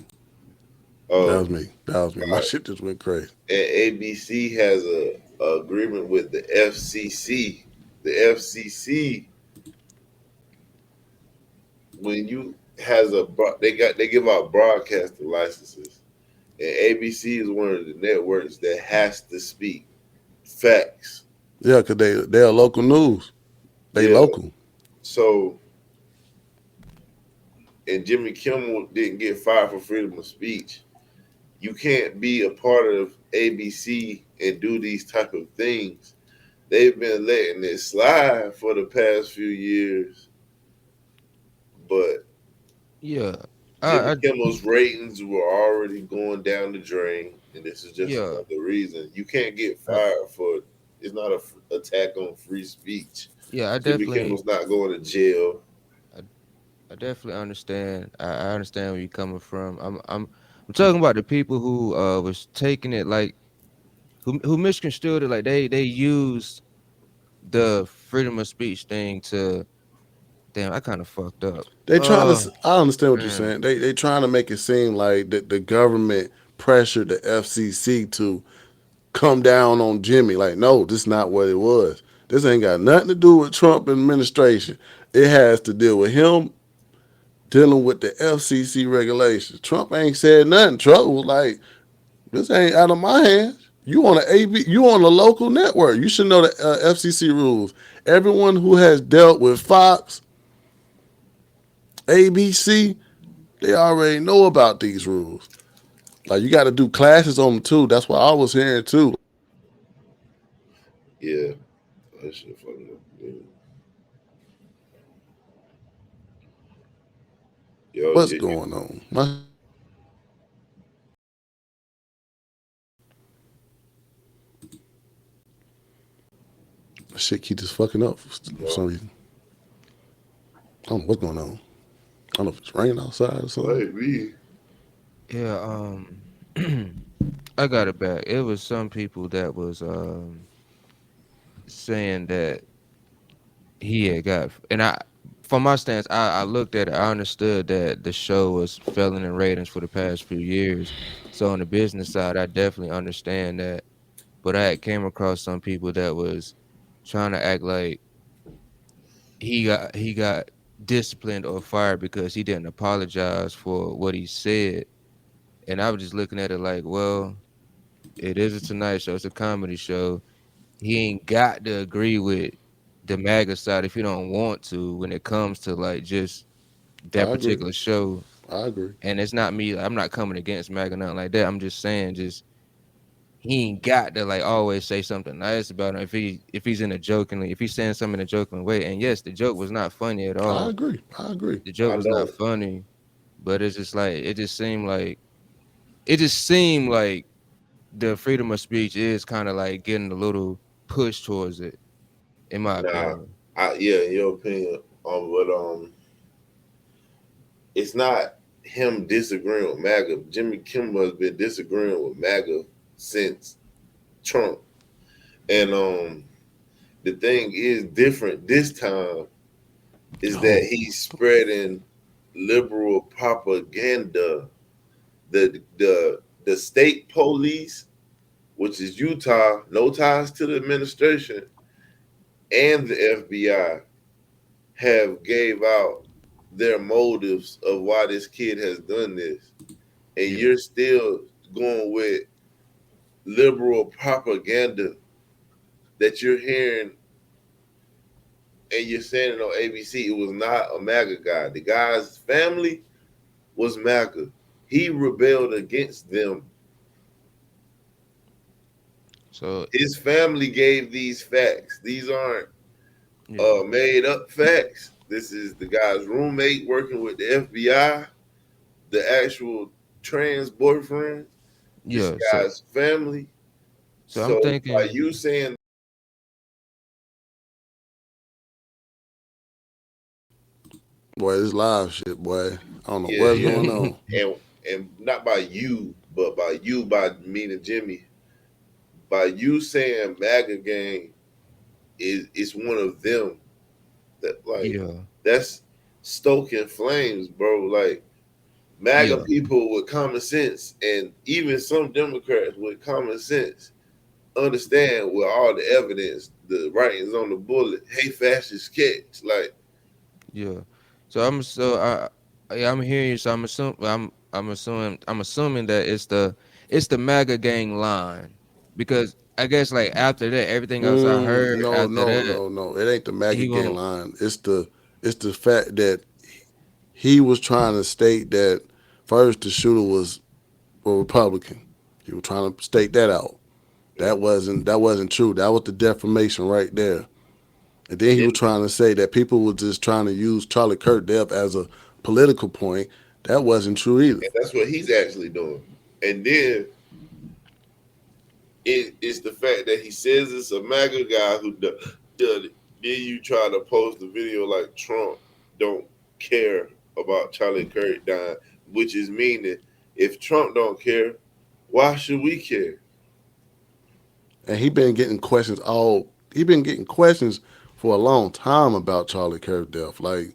That uh was me. That was me. My shit just went crazy. and ABC has a agreement with the FCC. The FCC, when you has they give out broadcasting licenses, and ABC is one of the networks that has to speak facts. Yeah, cause they're local news. They Yeah. local. So and Jimmy Kimmel didn't get fired for freedom of speech. You can't be a part of ABC and do these type of things. They've been letting it slide for the past few years, but Yeah, Jimmy I Kimmel's ratings were already going down the drain, and this is just yeah, another reason. You can't get I, fired for it's not a attack on free speech. yeah. Jimmy Kimmel's not going to jail. I, I definitely understand. I understand where you're coming from. I'm talking about the people who was taking it like who misconstrued it like they used the freedom of speech thing to damn. I kind of fucked up. They trying to. Oh I understand what you're man, saying. They trying to make it seem like the government pressured the FCC to come down on Jimmy. Like, no, this is not what it was. This ain't got nothing to do with Trump administration. It has to deal with him dealing with the FCC regulations. Trump ain't said nothing. Trump was like, this ain't out of my hands. You on a AB, you on a local network. You should know the FCC rules. Everyone who has dealt with Fox, ABC, they already know about these rules. Like you got to do classes on them too. That's what I was hearing too. Yeah, that shit fucking up. Yeah. Yo, What's going on? My shit keep just fucking up for some reason. I don't know what's going on. I don't know if it's raining outside or something. maybe. yeah. I got it back. It was some people that was saying that he had got, and from my stance, I looked at it. I understood that the show was failing in ratings for the past few years. So on the business side, I definitely understand that. But I had came across some people that was trying to act like he got disciplined or fired because he didn't apologize for what he said. And I was just looking at it like, well, it is a Tonight Show. It's a comedy show. He ain't got to agree with the MAGA side if you don't want to when it comes to like just that I agree. particular show. I agree. And it's not me. I'm not coming against MAGA nothing like that. I'm just saying, just he ain't got to like always say something nice about him if he's in a jokingly if he's saying something in a joking way. And yes, the joke was not funny at I all. agree. I agree. The joke I was not know. funny, but it's just like it just seemed like the freedom of speech is kind of like getting a little push towards it, in my Nah, opinion. yeah, in your opinion, but it's not him disagreeing with MAGA. Jimmy Kimmel has been disagreeing with MAGA since Trump, and the thing is different this time is that Oh, he's spreading liberal propaganda. The state police, which is Utah, no ties to the administration, and the FBI have gave out their motives of why this kid has done this, and Yeah, you're still going with liberal propaganda that you're hearing, and you're saying it on ABC. It was not a MAGA guy. The guy's family was MAGA. He rebelled against them. so His family gave these facts. These aren't yeah, made up facts. This is the guy's roommate working with the FBI, the actual trans boyfriend, this yeah. so guy's family. so I'm So by thinking, you saying, boy, this live shit, boy. I don't know yeah, what's yeah, going on. and not by you, but by you, by me and Jimmy, by you saying MAGA gang is one of them that like yeah, that's stoking flames, bro. Like MAGA yeah, people with common sense, and even some Democrats with common sense, understand with all the evidence, the writings on the bullet, hey, fascist catch. Like, yeah. Yeah, I'm hearing you. So I'm assuming that it's the MAGA gang line because I guess like after that, everything else I heard No, after no, that, no, no. It ain't the he maggot gang won't. line. It's the fact that he was trying to state that first the shooter was or Republican. He was trying to state that out. That wasn't true. That was the defamation right there. And then he was And, trying to say that people were just trying to use Charlie Kirk death as a political point. That wasn't true either. and that's what he's actually doing. And then it's the fact that he says it's a MAGA guy who did it. Then you try to post a video like Trump don't care about Charlie Kirk dying, which is meaning if Trump don't care, why should we care? And he been getting questions for a long time about Charlie Kirk death. Like,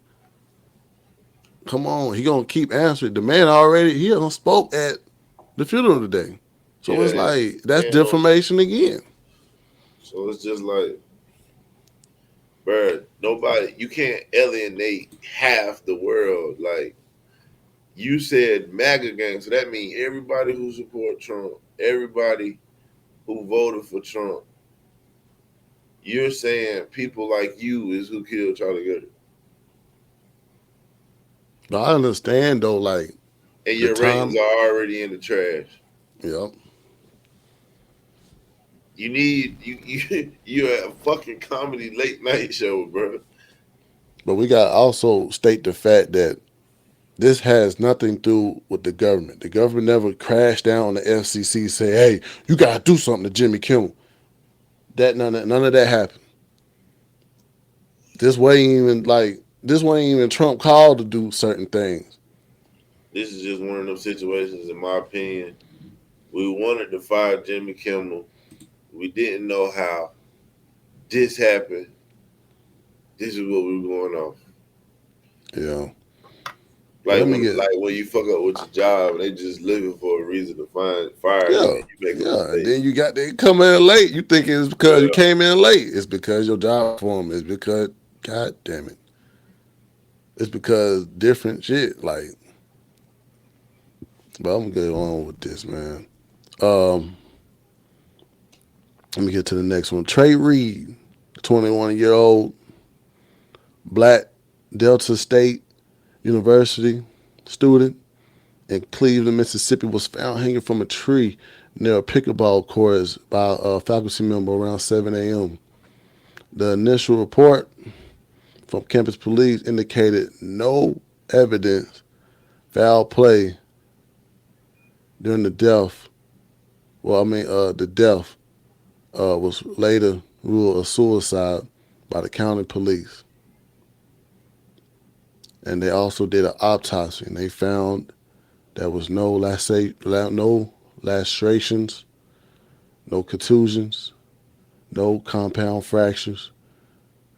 come on, he gonna keep answering. The man already he done spoke at the funeral today. So Yeah, it's like that's and defamation again. so it's just like, bro, nobody, you can't alienate half the world. Like you said, MAGA gang, so that means everybody who support Trump, everybody who voted for Trump. You're saying people like you is who killed Charlie Kirk, But I understand though, like and the your ratings time. are already in the trash. Yep. You need you're a fucking comedy late night show, bro. But we got to also state the fact that this has nothing to do with the government. The government never crashed down on the FCC say, "Hey, you got to do something to Jimmy Kimmel." That none of that happened. This wasn't even Trump called to do certain things. This is just one of those situations, in my opinion. We wanted to fire Jimmy Kimmel. We didn't know how. This happened. This is what we were going off. Yeah. Like Let me get. like when you fuck up with your job, they just looking for a reason to fire you, Yeah. and you make a Yeah. And mistake. then they come in late. You think it's because you Yeah. came in late. It's because your job performance. It's because God damn it. It's because different shit. Like, but I'm gonna get on with this, man. Um, Let me get to the next one. Trey Reed, 21-year-old black Delta State University student in Cleveland, Mississippi, was found hanging from a tree near a pickleball court by a faculty member around 7 a.m. The initial report from campus police indicated no evidence foul play during the death. The death was later ruled a suicide by the county police. And they also did an autopsy, and they found there was no lacerations, no contusions, no compound fractures,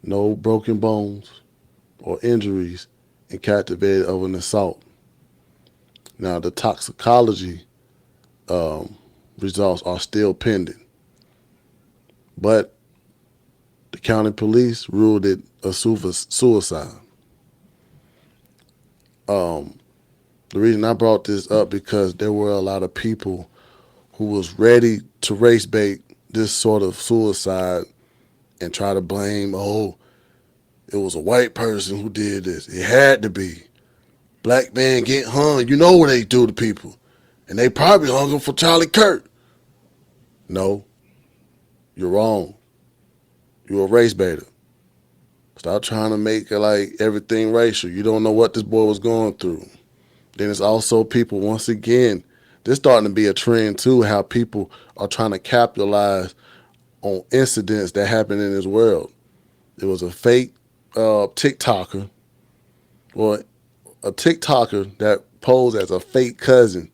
no broken bones or injuries incapacitated of an assault. Now, the toxicology results are still pending, but the county police ruled it a suicide. The reason I brought this up because there were a lot of people who was ready to race bait this sort of suicide and try to blame, oh, it was a white person who did this. It had to be. Black man get hung. You know what they do to people. And they probably hung him for Charlie Kirk. No, you're wrong. You're a race baiter. Stop trying to make it like everything racial. You don't know what this boy was going through. Then it's also people, once again, this starting to be a trend too, how people are trying to capitalize on incidents that happen in this world. It was a fake TikToker, or a TikToker that posed as a fake cousin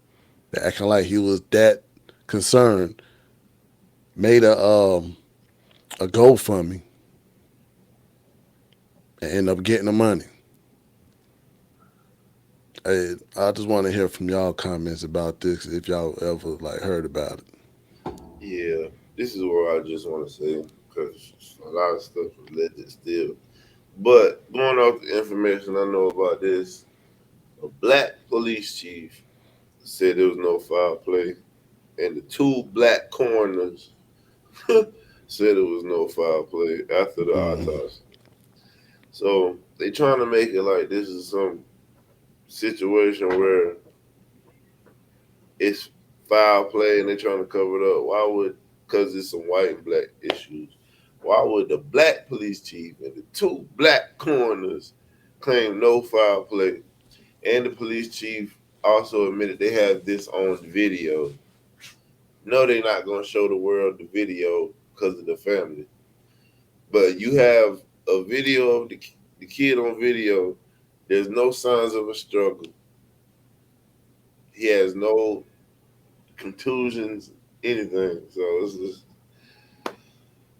that acting like he was that concerned, made a GoFundMe and ended up getting the money. I just want to hear from y'all comments about this if y'all ever like heard about it. Yeah, this is what I just want to say because a lot of stuff is legit still. But going off the information I know about this, a black police chief said there was no foul play, and the two black coroners said there was no foul play after the autopsy. So they trying to make it like this is some situation where it's foul play and they're trying to cover it up. Why would, because it's some white and black issues, why would the black police chief and the two black coroners claim no foul play? And the police chief also admitted they have this on video. No, they're not going to show the world the video because of the family. But you have a video of the kid on video. There's no signs of a struggle. He has no contusions, anything. So it's just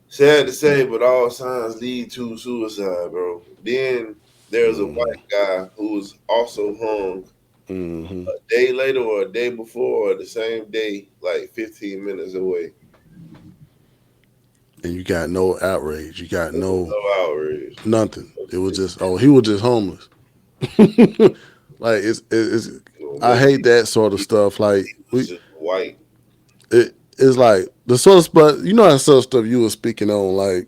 sad to say, but all signs lead to suicide, bro. Then there's a white guy who was also hung Mm-hmm. a day later or a day before or the same day, like 15 minutes away. And you got no outrage. You got no No outrage. nothing. It was just, oh, he was just homeless. Like it's I Maybe hate that sort of stuff. Like he was just white. it's like the sort of stuff, you know, that sort of stuff you were speaking on, like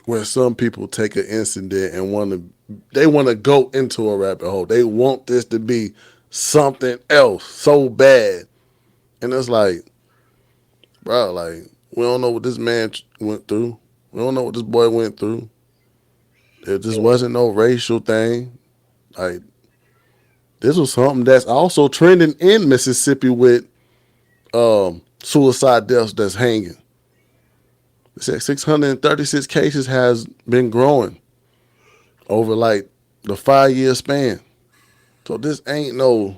where some people take an incident and they want to go into a rabbit hole. They want this to be something else so bad, and it's like, bro, like we don't know what this man went through. We don't know what this boy went through. It just wasn't no racial thing. Like this was something that's also trending in Mississippi with suicide deaths that's hanging. It said 636 cases has been growing over like the 5 year span. So this ain't no,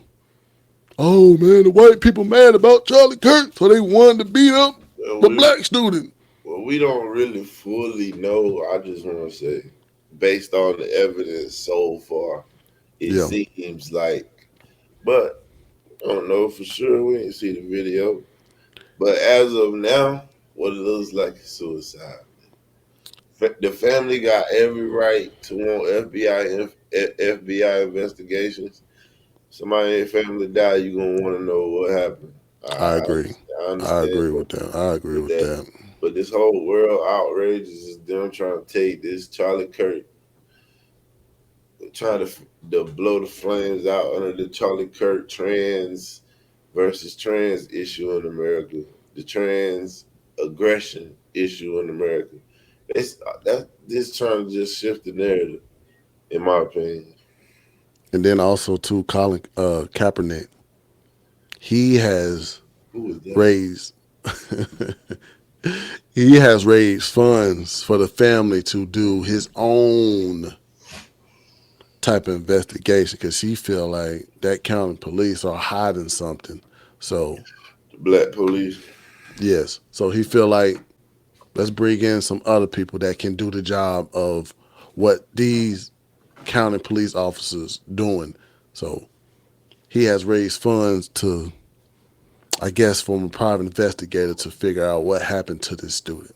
oh man, the white people mad about Charlie Kirk, so they wanted to beat up the black student. Well, we don't really fully know. I just want to say, based on the evidence so far, it seems like, but I don't know for sure. We didn't see the video. But as of now, what it looks like is suicide. The family got every right to want FBI investigations. Somebody in your family die, you're gonna want to know what happened. I agree. I understand. I agree with that. I agree with that. But this whole world outrage is them trying to take this Charlie Kirk, trying to blow the flames out under the Charlie Kirk trans versus trans issue in America, the trans aggression issue in America. It's that this trying to just shift the narrative, in my opinion. And then also too, Colin Kaepernick, he has raised he has raised funds for the family to do his own type of investigation because he feel like that county police are hiding something. So the black police. Yes. So he feel like let's bring in some other people that can do the job of what these county police officers doing. So he has raised funds to, I guess, from a private investigator to figure out what happened to this student.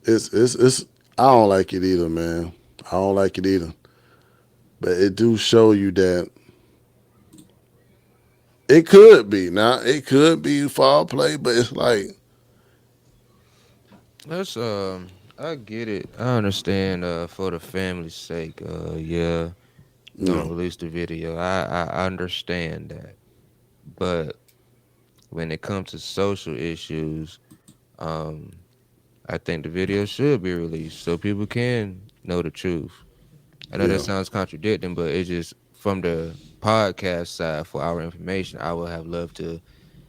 It's I don't like it either, man. I don't like it either. But it do show you that it could be. Now, it could be foul play, but it's like That's I get it. I understand for the family's sake. Yeah, don't release the video. I understand that. But when it comes to social issues, um I think the video should be released so people can know the truth. I know that sounds contradicting, but it's just from the podcast side for our information. I would have loved to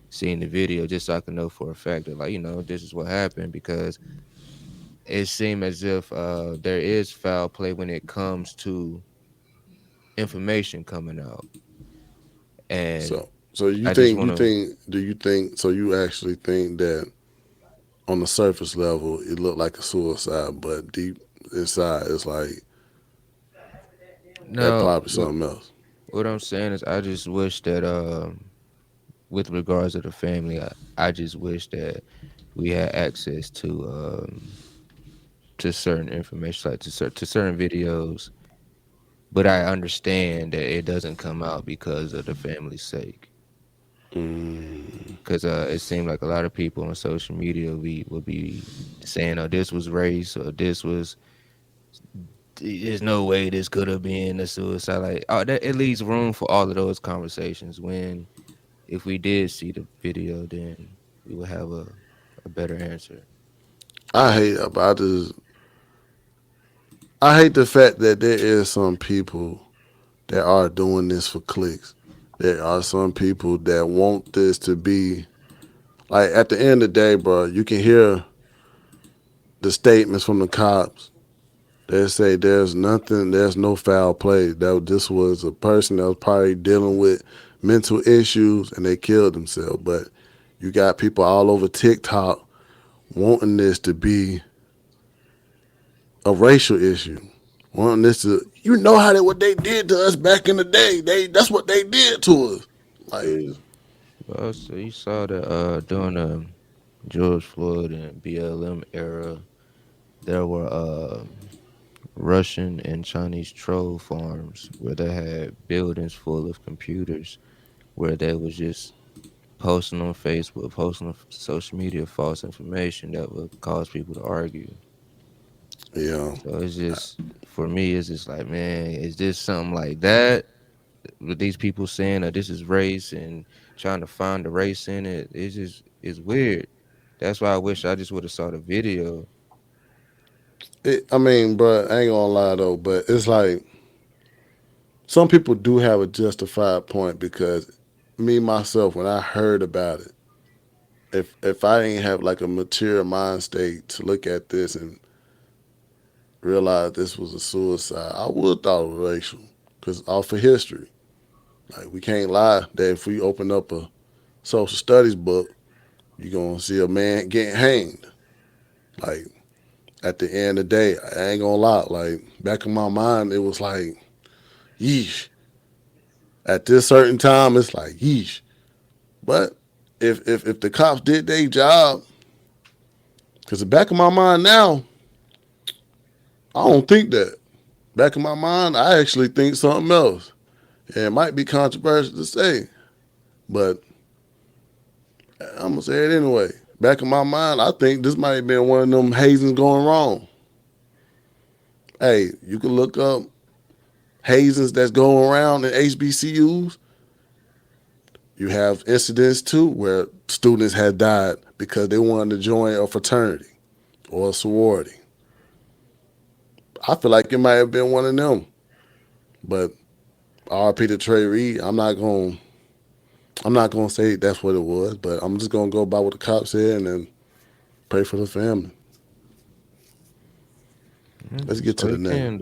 seen the video just so I can know for a fact that, like, this is what happened, because it seemed as if there is foul play when it comes to information coming out. And so you I just think want to. do you think so you actually think that on the surface level it looked like a suicide, but deep inside it's like that No, probably something else. what I'm saying is I just wish that with regards to the family, I just wish that we had access to certain information, like to certain videos. But I understand that it doesn't come out because of the family's sake. Because it seemed like a lot of people on social media will be saying, "Oh, this was race," or there's no way this could have been a suicide. Like, that it leaves room for all of those conversations. When if we did see the video, then we would have a better answer. I hate I hate the fact that there is some people that are doing this for clicks. There are some people that want this to be like at the end of the day, bro. You can hear the statements from the cops. They say there's no foul play. That this was a person that was probably dealing with mental issues and they killed themselves. But you got people all over TikTok wanting this to be a racial issue. Wanting this to, what they did to us back in the day. That's what they did to us. Like, Well, so you saw that during the George Floyd and BLM era, there were Russian and Chinese troll farms where they had buildings full of computers where they was just posting on Facebook, posting on social media false information that would cause people to argue. yeah. So it's just, for me, it's just like, man, is this something like that? With these people saying that this is race and trying to find the race in it, it's weird. That's why I wish I just would have saw the video. I mean, bro, I ain't gonna lie though, but it's like some people do have a justified point because me myself, when I heard about it, if I didn't have like a mature mind state to look at this and realize this was a suicide, I would thought it was racial because off of history, like we can't lie that if we open up a social studies book, you're gonna see a man getting hanged. Like at the end of the day, I ain't gonna lie. Like back in my mind, it was like, yeesh. At this certain time, it's like, yeesh. But if the cops did their job, because the back of my mind now, I don't think that. Back in my mind, I actually think something else. And it might be controversial to say, but I'm gonna say it anyway. Back in my mind, I think this might have been one of them hazings going wrong. Hey, you can look up hazings that's going around in HBCUs. You have incidents too where students had died because they wanted to join a fraternity or a sorority. I feel like it might have been one of them. But RP to Trey Reed, I'm not gonna say that's what it was, but I'm just gonna go by what the cops said and then pray for the family. Let's get to the next.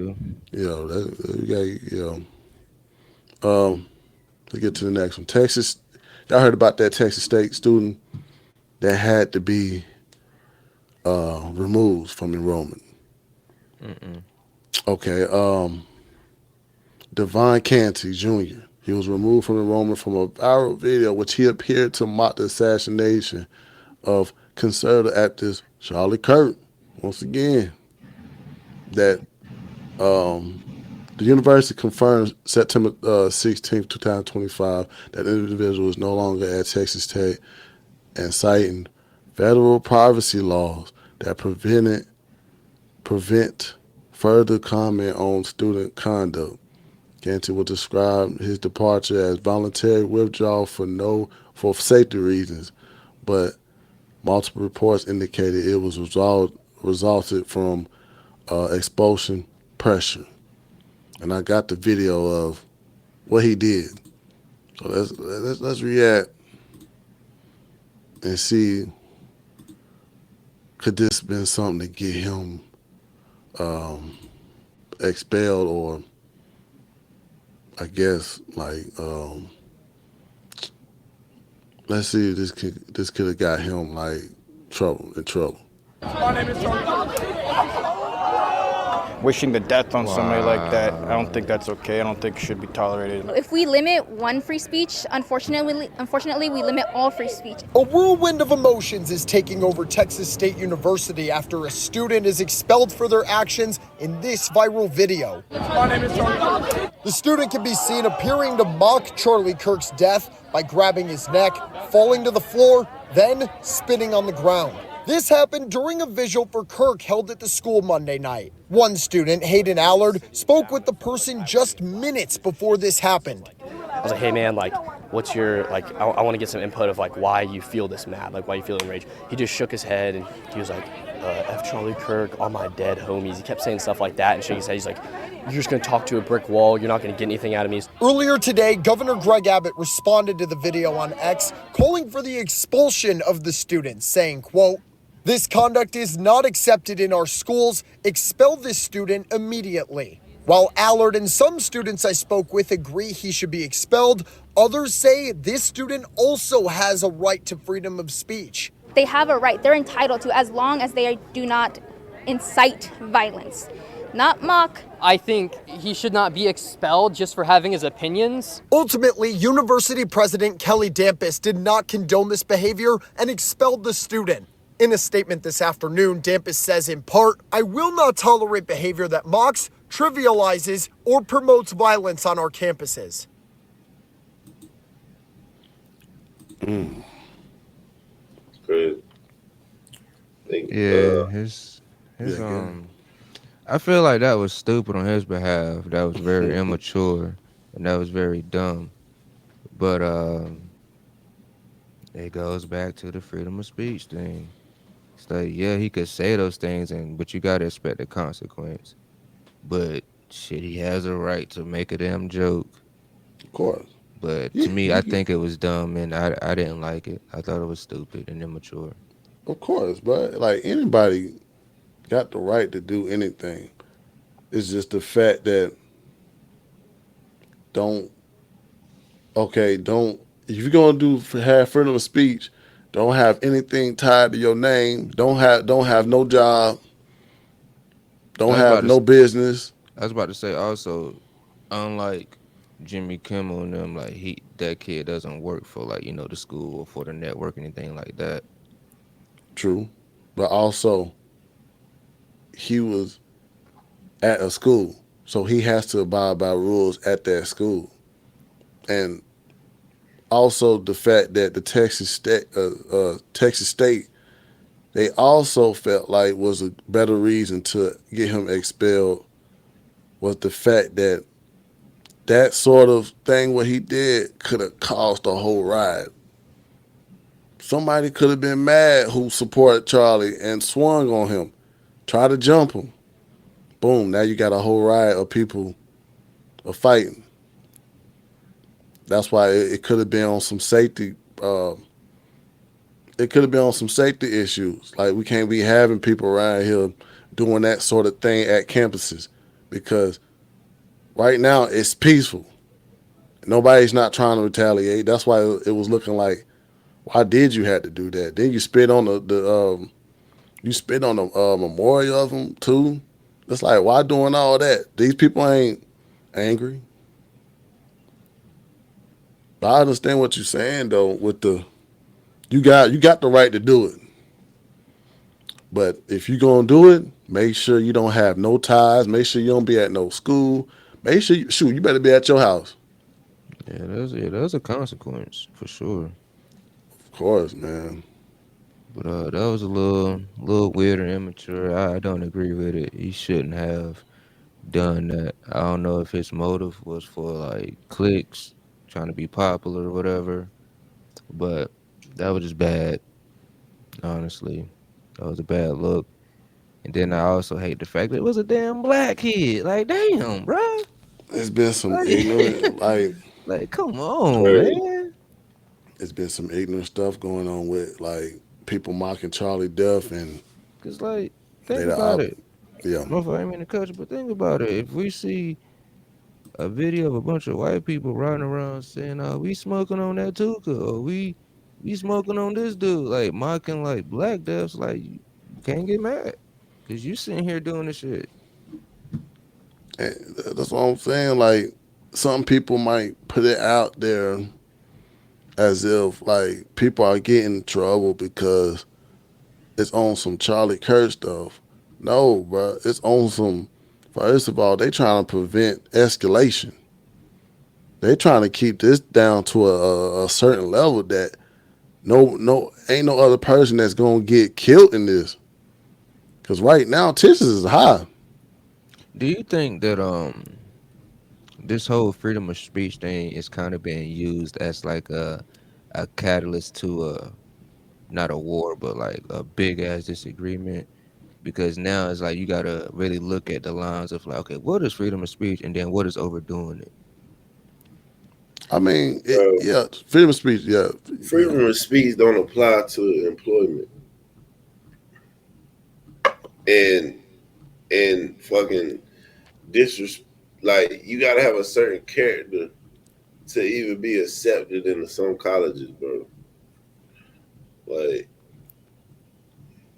Let's get to the next one. Texas. Y'all heard about that Texas State student that had to be removed from enrollment. Okay. Devon Canty Jr. He was removed from enrollment from a viral video which he appeared to mock the assassination of conservative activist Charlie Kirk. Once again, that the university confirmed September 16th, 2025, that the individual is no longer at Texas Tech and citing federal privacy laws that prevent further comment on student conduct. Canty will describe his departure as voluntary withdrawal for safety reasons, but multiple reports indicated it was resulted from expulsion pressure. And I got the video of what he did. So let's react and see, could this have been something to get him expelled, or I guess like let's see if this could have got him like in trouble. My name is wishing the death on somebody like that, I don't think that's okay. I don't think it should be tolerated. If we limit one free speech, unfortunately, we limit all free speech. A whirlwind of emotions is taking over Texas State University after a student is expelled for their actions in this viral video. My name is The student can be seen appearing to mock Charlie Kirk's death by grabbing his neck, falling to the floor, then spitting on the ground. This happened during a vigil for Kirk held at the school Monday night. One student, Hayden Allard, spoke with the person just minutes before this happened. I was like, hey man, like, what's your, like, I want to get some input of like why you feel this mad, like why you feel enraged. He just shook his head and he was like, F Charlie Kirk, all my dead homies. He kept saying stuff like that and shaking his head. He's like, you're just going to talk to a brick wall. You're not going to get anything out of me. Earlier today, Governor Greg Abbott responded to the video on X, calling for the expulsion of the students, saying, quote, "This conduct is not accepted in our schools. Expel this student immediately." While Allard and some students I spoke with agree he should be expelled, others say this student also has a right to freedom of speech. They have a right. They're entitled to, as long as they do not incite violence, not mock. I think he should not be expelled just for having his opinions. Ultimately, University President Kelly Dampus did not condone this behavior and expelled the student. In a statement this afternoon, Dampus says in part, "I will not tolerate behavior that mocks, trivializes, or promotes violence on our campuses." Good. His I feel like that was stupid on his behalf. That was very immature and that was very dumb. But it goes back to the freedom of speech thing. It's like, yeah, he could say those things, but you gotta expect the consequence. But shit, he has a right to make a damn joke. Of course. But to me, I think it was dumb, and I didn't like it. I thought it was stupid and immature. Of course, but like anybody got the right to do anything. It's just the fact that if you're gonna have freedom of speech, don't have anything tied to your name. Don't have no job. Don't have no business. I was about to say also, unlike Jimmy Kimmel and them, like that kid doesn't work for the school or for the network, anything like that. True, but also he was at a school, so he has to abide by rules at that school, and also the fact that the Texas State, they also felt like was a better reason to get him expelled was the fact that that sort of thing what he did could have caused a whole riot. Somebody could have been mad who supported Charlie and swung on him, tried to jump him. Boom, now you got a whole riot of people fighting. That's why it could have been on some safety. It could have been on some safety issues. Like we can't be having people around here doing that sort of thing at campuses because right now it's peaceful. Nobody's not trying to retaliate. That's why it was looking like, why did you have to do that? Then you spit on the memorial of them too. It's like, why doing all that? These people ain't angry. But I understand what you're saying though. With you got the right to do it. But if you're gonna do it, make sure you don't have no ties. Make sure you don't be at no school. Make sure you better be at your house. Yeah, there's a consequence for sure. Of course, man. But that was a little weird and immature. I don't agree with it. He shouldn't have done that. I don't know if his motive was for like clicks, trying to be popular or whatever. But that was just bad. Honestly, that was a bad look. And then I also hate the fact that it was a damn black kid. Like, damn, bro. It's been some ignorant, like, come on, man. It's been some ignorant stuff going on with like people mocking Charlie Duff and. Cause like, think about it. Yeah. I mean the culture, but think about it. If we see a video of a bunch of white people riding around saying, we smoking on that Tuka, or we smoking on this dude, like mocking like black deaths, like you can't get mad. Cause you sitting here doing this shit. And that's what I'm saying. Like some people might put it out there as if like people are getting in trouble because it's on some Charlie Kirk stuff. No, bro, it's on some. First of all, they trying to prevent escalation. They trying to keep this down to a certain level that ain't no other person that's gonna get killed in this. Cause right now tensions is high. Do you think that this whole freedom of speech thing is kind of being used as like a catalyst to not a war but like a big ass disagreement? Because now it's like you gotta really look at the lines of like, okay, what is freedom of speech, and then what is overdoing it. I mean, Bro, yeah, freedom of speech, yeah, freedom of speech don't apply to employment and fucking disrespect. Like you gotta have a certain character to even be accepted into some colleges, bro. Like,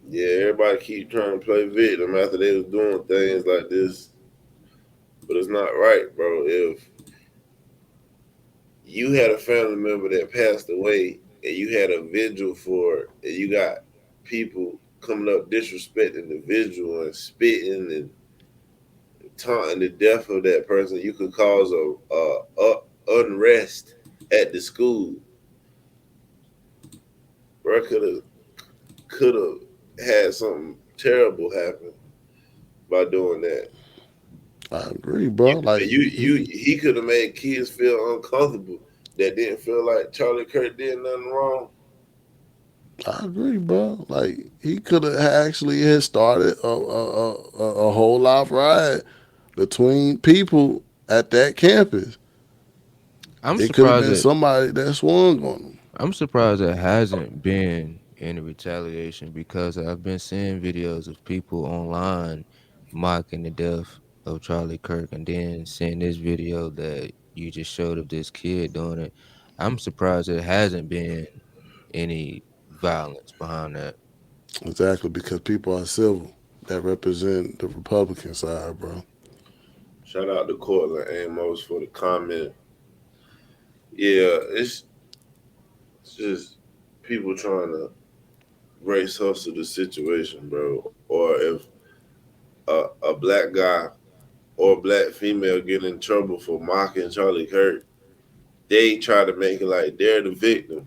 yeah, everybody keep trying to play victim after they was doing things like this, but it's not right, bro. If you had a family member that passed away and you had a vigil for it, and you got people coming up disrespecting the vigil and spitting and taunting the death of that person, you could cause a unrest at the school. Bro, could have had something terrible happen by doing that. I agree, bro. Like He could have made kids feel uncomfortable that didn't feel like Charlie Kirk did nothing wrong. I agree, bro. Like he could have actually had started a whole life riot between people at that campus. I'm It could have surprised been that somebody that swung on him. I'm surprised there hasn't been any retaliation because I've been seeing videos of people online mocking the death of Charlie Kirk and then seeing this video that you just showed of this kid doing it. I'm surprised there hasn't been any violence behind that. Exactly, because people are civil that represent the Republican side, bro. Shout out to Cortland Amos for the comment. Yeah, it's just people trying to race hustle the situation, bro. Or if a black guy or a black female get in trouble for mocking Charlie Kirk, they try to make it like they're the victim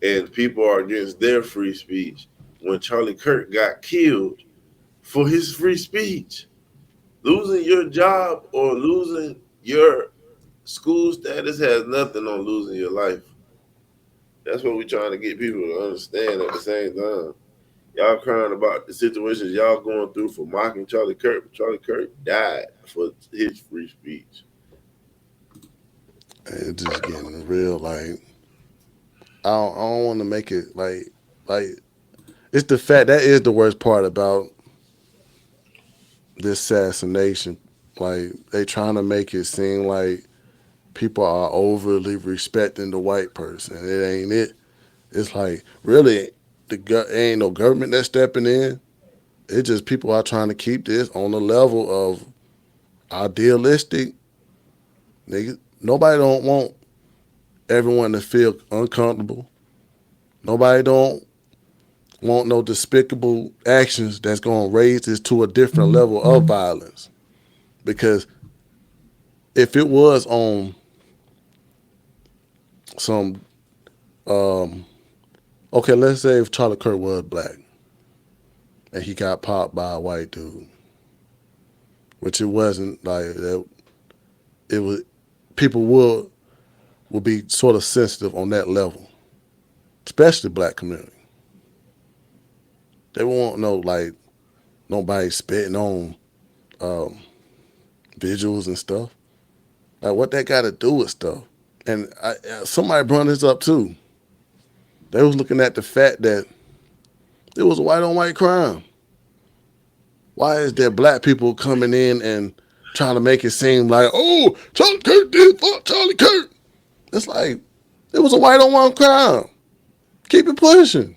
and people are against their free speech when Charlie Kirk got killed for his free speech. Losing your job or losing your school status has nothing on losing your life. That's what we're trying to get people to understand at the same time. Y'all crying about the situations y'all going through for mocking Charlie Kirk, but Charlie Kirk died for his free speech. And it's just getting real. Like I don't want to make it like it's the fact that is the worst part about this assassination. Like they trying to make it seem like people are overly respecting the white person. It ain't it. It's like really ain't no government that's stepping in. It's just people are trying to keep this on the level of idealistic. Nigga, nobody don't want everyone to feel uncomfortable. Nobody don't want no despicable actions that's gonna raise this to a different level of violence. Because if it was on some okay, let's say if Charlie Kirk was black and he got popped by a white dude, which it wasn't like that. It was people will be sort of sensitive on that level, especially the black community. They won't know like nobody spitting on visuals and stuff. Like what that got to do with stuff. And somebody brought this up too. They was looking at the fact that it was a white on white crime. Why is there black people coming in and trying to make it seem like, oh, Charlie Kirk did fuck Charlie Kirk? It's like it was a white on white crime. Keep it pushing.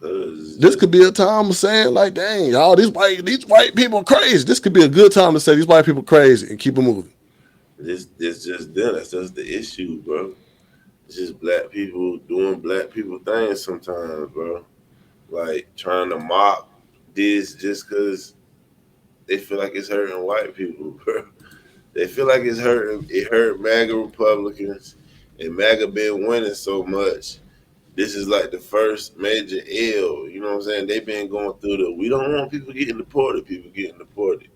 This could be a time of saying like, dang, y'all, these white people crazy. This could be a good time to say these white people crazy and keep it moving. It's just that. That's just the issue, bro. It's just black people doing black people things sometimes, bro. Like trying to mock this just because they feel like it's hurting white people, bro. They feel like it hurt MAGA Republicans, and MAGA been winning so much this is like the first major L. You know what I'm saying? They've been going through we don't want people getting deported. People getting deported.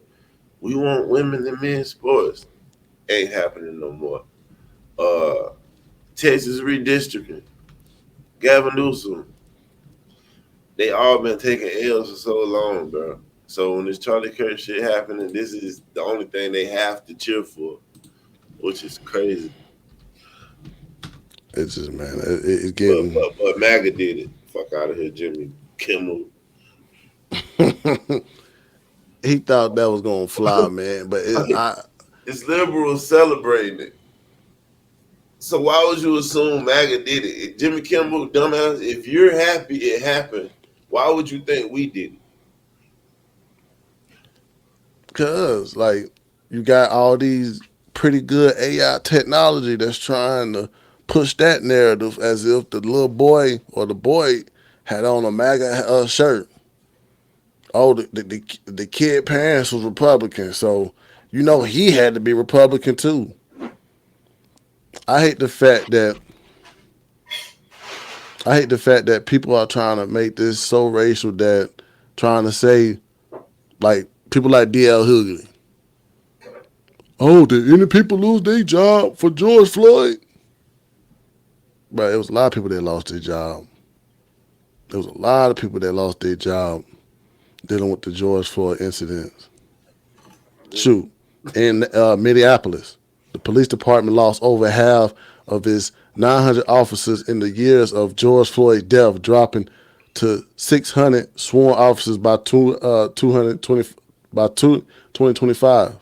We want women and men's sports. Ain't happening no more. Texas redistricting. Gavin Newsom. They all been taking L's for so long, bro. So when this Charlie Kirk shit happening, this is the only thing they have to cheer for, which is crazy. It's just, man, it's getting. But MAGA did it. Fuck out of here, Jimmy Kimmel. He thought that was gonna fly, man. But it's liberals celebrating it. So why would you assume MAGA did it? Jimmy Kimmel, dumbass, if you're happy it happened, why would you think we did it? Because, like, you got all these pretty good AI technology that's trying to push that narrative as if the little boy or the boy had on a MAGA shirt. Oh, the kid parents was Republican, so you know he had to be Republican too. I hate the fact that people are trying to make this so racial that trying to say, like, people like D.L. Hughley. Oh, did any people lose their job for George Floyd? But it was a lot of people that lost their job. There was a lot of people that lost their job dealing with the George Floyd incidents. Shoot, in Minneapolis, the police department lost over half of its 900 officers in the years of George Floyd's death, dropping to 600 sworn officers by 2025.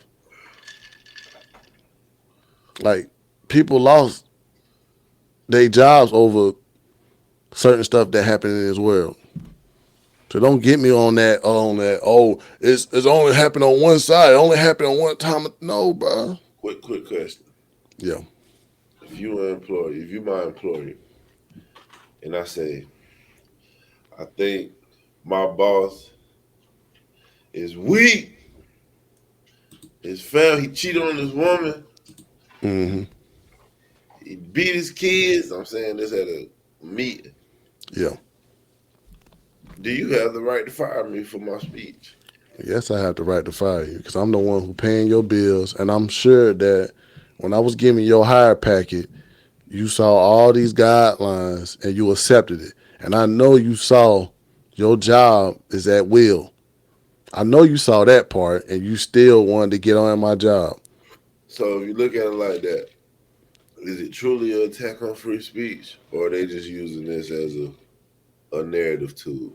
Like, people lost their jobs over certain stuff that happened in this world. So don't get me on that. Oh, it's only happened on one side. It only happened on one time. No, bro. Quick question. Yeah. If you my employee, and I say, I think my boss is weak. His family, he cheated on his woman. Mm-hmm. He beat his kids. I'm saying this at a meeting. Yeah. Do you have the right to fire me for my speech? Yes, I have the right to fire you because I'm the one who paying your bills, and I'm sure that when I was giving your hire packet, you saw all these guidelines and you accepted it. And I know you saw your job is at will. I know you saw that part, and you still wanted to get on my job. So if you look at it like that, is it truly an attack on free speech, or are they just using this as a narrative tool?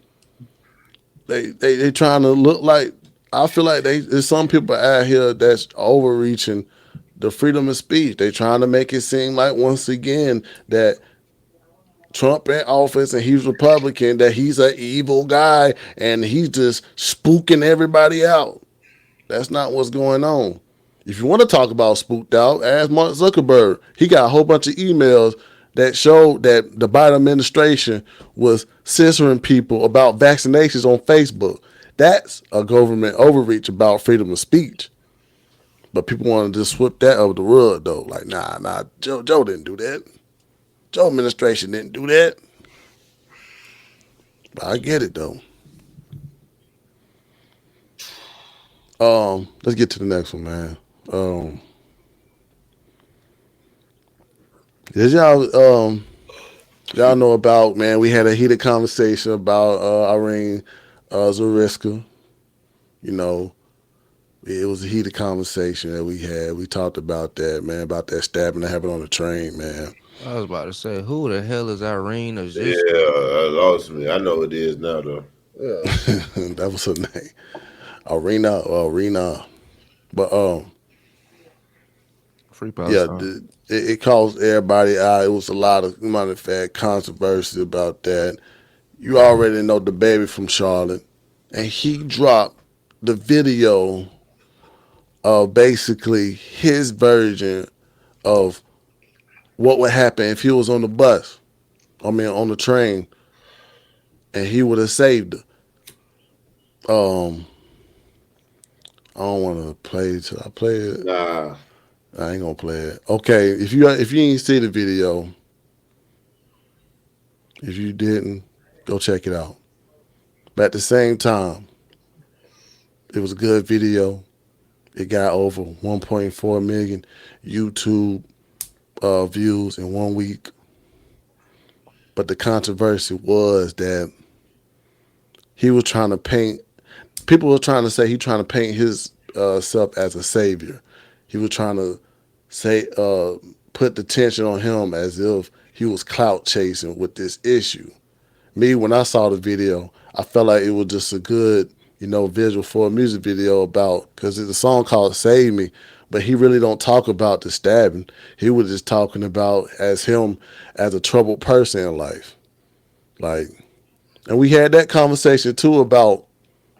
They trying to look like, I feel like there's some people out here that's overreaching the freedom of speech. They trying to make it seem like, once again, that Trump in office and he's Republican, that he's an evil guy and he's just spooking everybody out. That's not what's going on. If you want to talk about spooked out, ask Mark Zuckerberg. He got a whole bunch of emails that showed that the Biden administration was censoring people about vaccinations on Facebook. That's a government overreach about freedom of speech. But people want to just sweep that over the rug, though. Like, nah, Joe didn't do that. Joe administration didn't do that. But I get it, though. Let's get to the next one, man. Did y'all know about, man, we had a heated conversation about Irene Zariska. You know, it was a heated conversation that we had. We talked about that, man, about that stabbing that happened on the train, man. I was about to say, who the hell is Irene? Yeah, I lost me. I know it is now, though. Yeah. That was her name. Arena. But Free Palestine. Yeah, it caused everybody out. It was a lot of, matter of fact, controversy about that. You already know the baby from Charlotte, and he dropped the video of basically his version of what would happen if he was on the bus. On the train, and he would have saved her. I don't want to play it. Should I play it? Nah. I ain't gonna play it. Okay, if you ain't see the video, If you didn't, go check it out. But at the same time, it was a good video. It got over 1.4 million YouTube views in 1 week. But the controversy was that he was trying to paint. People were trying to say he trying to paint his self as a savior. He was trying to say put the tension on him as if he was clout chasing with this issue. Me, when I saw the video, I felt like it was just a good, visual for a music video about because it's a song called "Save Me," but he really don't talk about the stabbing. He was just talking about as him as a troubled person in life, like, and we had that conversation too about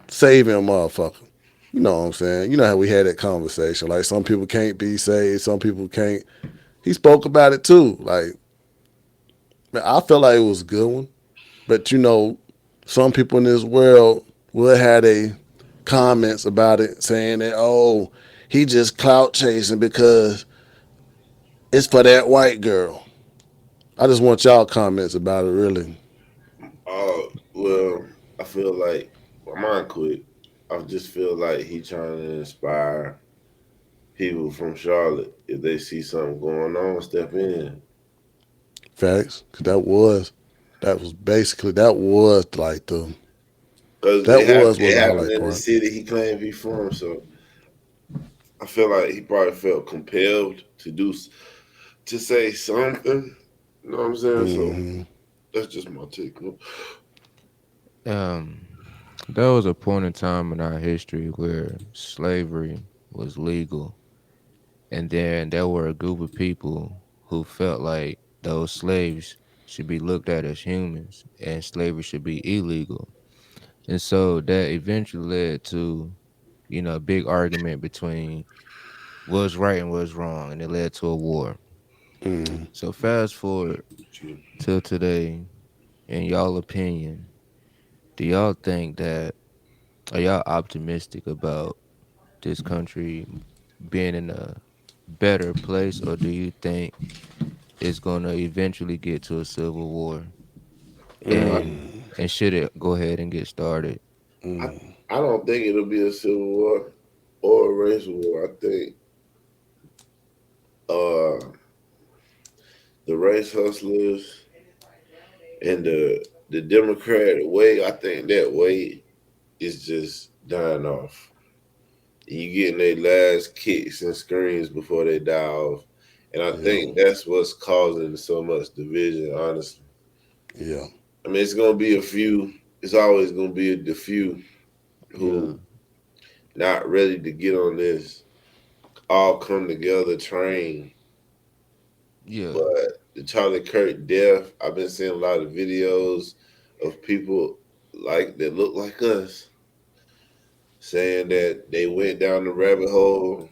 saving a motherfucker. You know what I'm saying? You know how we had that conversation. Like some people can't be saved, some people can't. He spoke about it too. Like, man, I felt like it was a good one. But some people in this world will have a comments about it saying that, oh, he just clout chasing because it's for that white girl. I just want y'all comments about it, really. Well, I feel like mine quick. I just feel like he trying to inspire people from Charlotte. If they see something going on, step in. Facts. Cause that was like Because that was it the happened highlight in the part. city he claimed he from. So I feel like he probably felt compelled to say something. You know what I'm saying? So Hmm. that's just my take. Um, there was a point in time in our history where slavery was legal, and then there were a group of people who felt like those slaves should be looked at as humans, and slavery should be illegal. And so that eventually led to, a big argument between what's right and what's wrong, and it led to a war. Hmm. So fast forward till today, in y'all opinion, do y'all think that are y'all optimistic about this country being in a better place, or do you think it's gonna eventually get to a civil war? And should it go ahead and get started? I, I don't think it'll be a civil war or a racial war. I think uh, the race hustlers and the Democratic way, I think that way is just dying off. You getting their last kicks and screams before they die off. And I Yeah. think that's what's causing so much division, honestly. Yeah. I mean, it's gonna be a few. It's always gonna be the few Yeah, who not ready to get on this all come together train. yeah, But the Charlie Kirk death, I've been seeing a lot of videos of people like that look like us saying that they went down the rabbit hole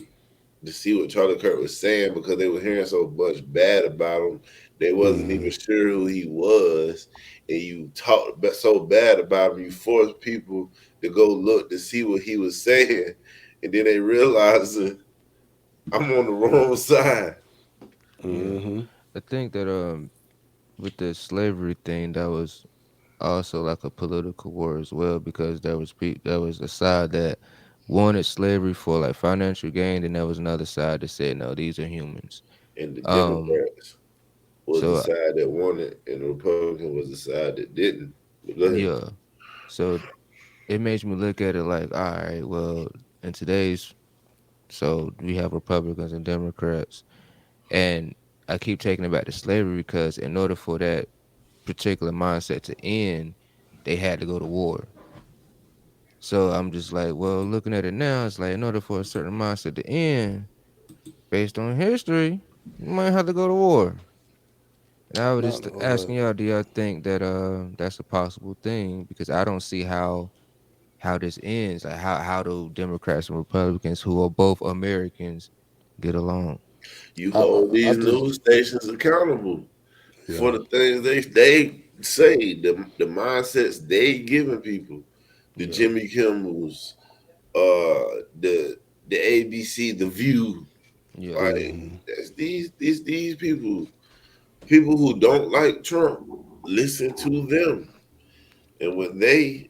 to see what Charlie Kirk was saying because they were hearing so much bad about him. They wasn't even Hmm. sure who he was, and you talked so bad about him. You forced people to go look to see what he was saying, and then they realized I'm on the wrong side. yeah. Hmm. I think that with the slavery thing, that was also like a political war as well, because there was a side that wanted slavery for like financial gain, and there was another side that said no, these are humans. And the Um, Democrats was the so side that wanted, and the Republican was the side that didn't. But go ahead. yeah, so it makes me look at it like, all right, well, in today's so we have Republicans and Democrats, and I keep taking it back to slavery because in order for that particular mindset to end, they had to go to war. So I'm just like, well, looking at it now, it's like in order for a certain mindset to end, based on history, you might have to go to war. And I was Not just asking y'all, do y'all think that that's a possible thing? Because I don't see how this ends. Like how do Democrats and Republicans, who are both Americans, get along? You hold I these just news stations accountable yeah. for the things they say, the mindsets they giving people, the Yeah, Jimmy Kimmels, the ABC, the View, yeah, like Hmm. that's these people who don't like Trump. listen to them. And when they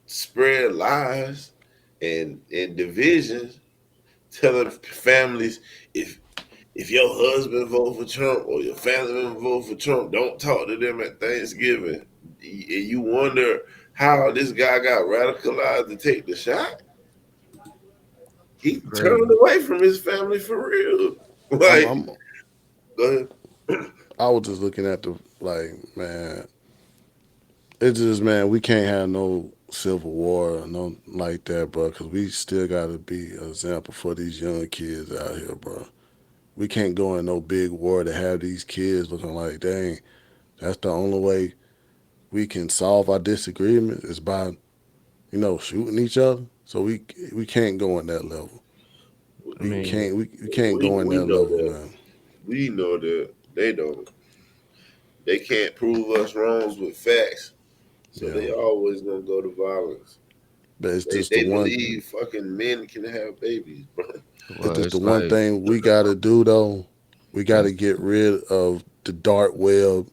spread lies and divisions, telling families if your husband vote for Trump or your family member vote for Trump, don't talk to them at Thanksgiving. And you wonder how this guy got radicalized to take the shot. He turned Crazy. away from his family for real. I'm, Like, I'm go ahead. I was just looking at the like, man. It's just, man, we can't have no civil war or no like that, bro. Because we still got to be an example for these young kids out here, bro. We can't go in no big war to have these kids looking like, dang, that's the only way we can solve our disagreements is by, shooting each other. So we can't go in that level. I We mean, can't we can't go in We that know level, that. man. We know that they don't. They can't prove us wrongs with facts. So Yeah, they always gonna go to violence. but it's They just the they one. believe fucking men can have babies, bro. It's well, just the it's one like, thing we got to do though. We got to get rid of the dark web.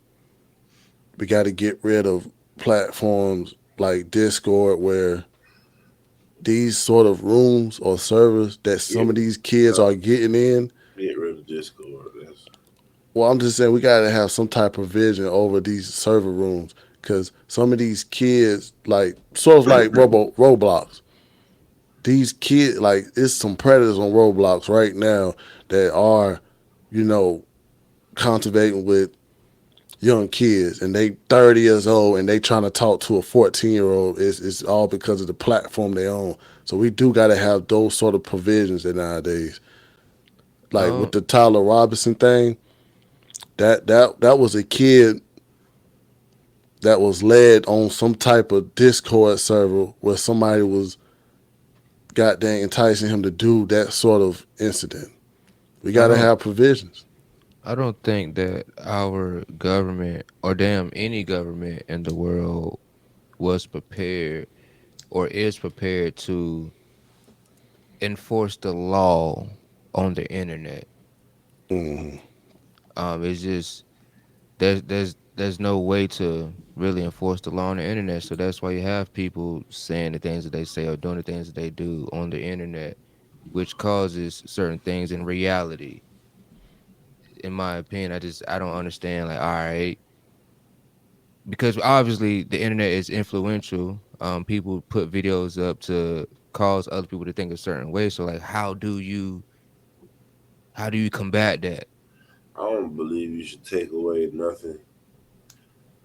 We got to get rid of platforms like Discord where these sort of rooms or servers that some Get, of these kids no, are getting in. get rid of Discord. That's Well, I'm just saying we got to have some type of vision over these server rooms because some of these kids, like sort of like Roblox, these kids, like it's some predators on Roblox right now that are, you know, cultivating with young kids and they 30 years old and they trying to talk to a 14-year-old. It's all because of the platform they own. So we do got to have those sort of provisions that nowadays. Like with um, the Tyler Robinson thing, that was a kid that was led on some type of Discord server where somebody was goddamn enticing him to do that sort of incident. We I got to don't, have provisions. I don't think that our government or damn any government in the world was prepared or is prepared to enforce the law on the internet. Hmm. It's just there's no way to really enforce the law on the internet. So that's why you have people saying the things that they say or doing the things that they do on the internet, which causes certain things in reality. In my opinion, I don't understand. Like, all right, because obviously the internet is influential. People put videos up to cause other people to think a certain way. So like, how do you combat that? I don't believe you should take away nothing.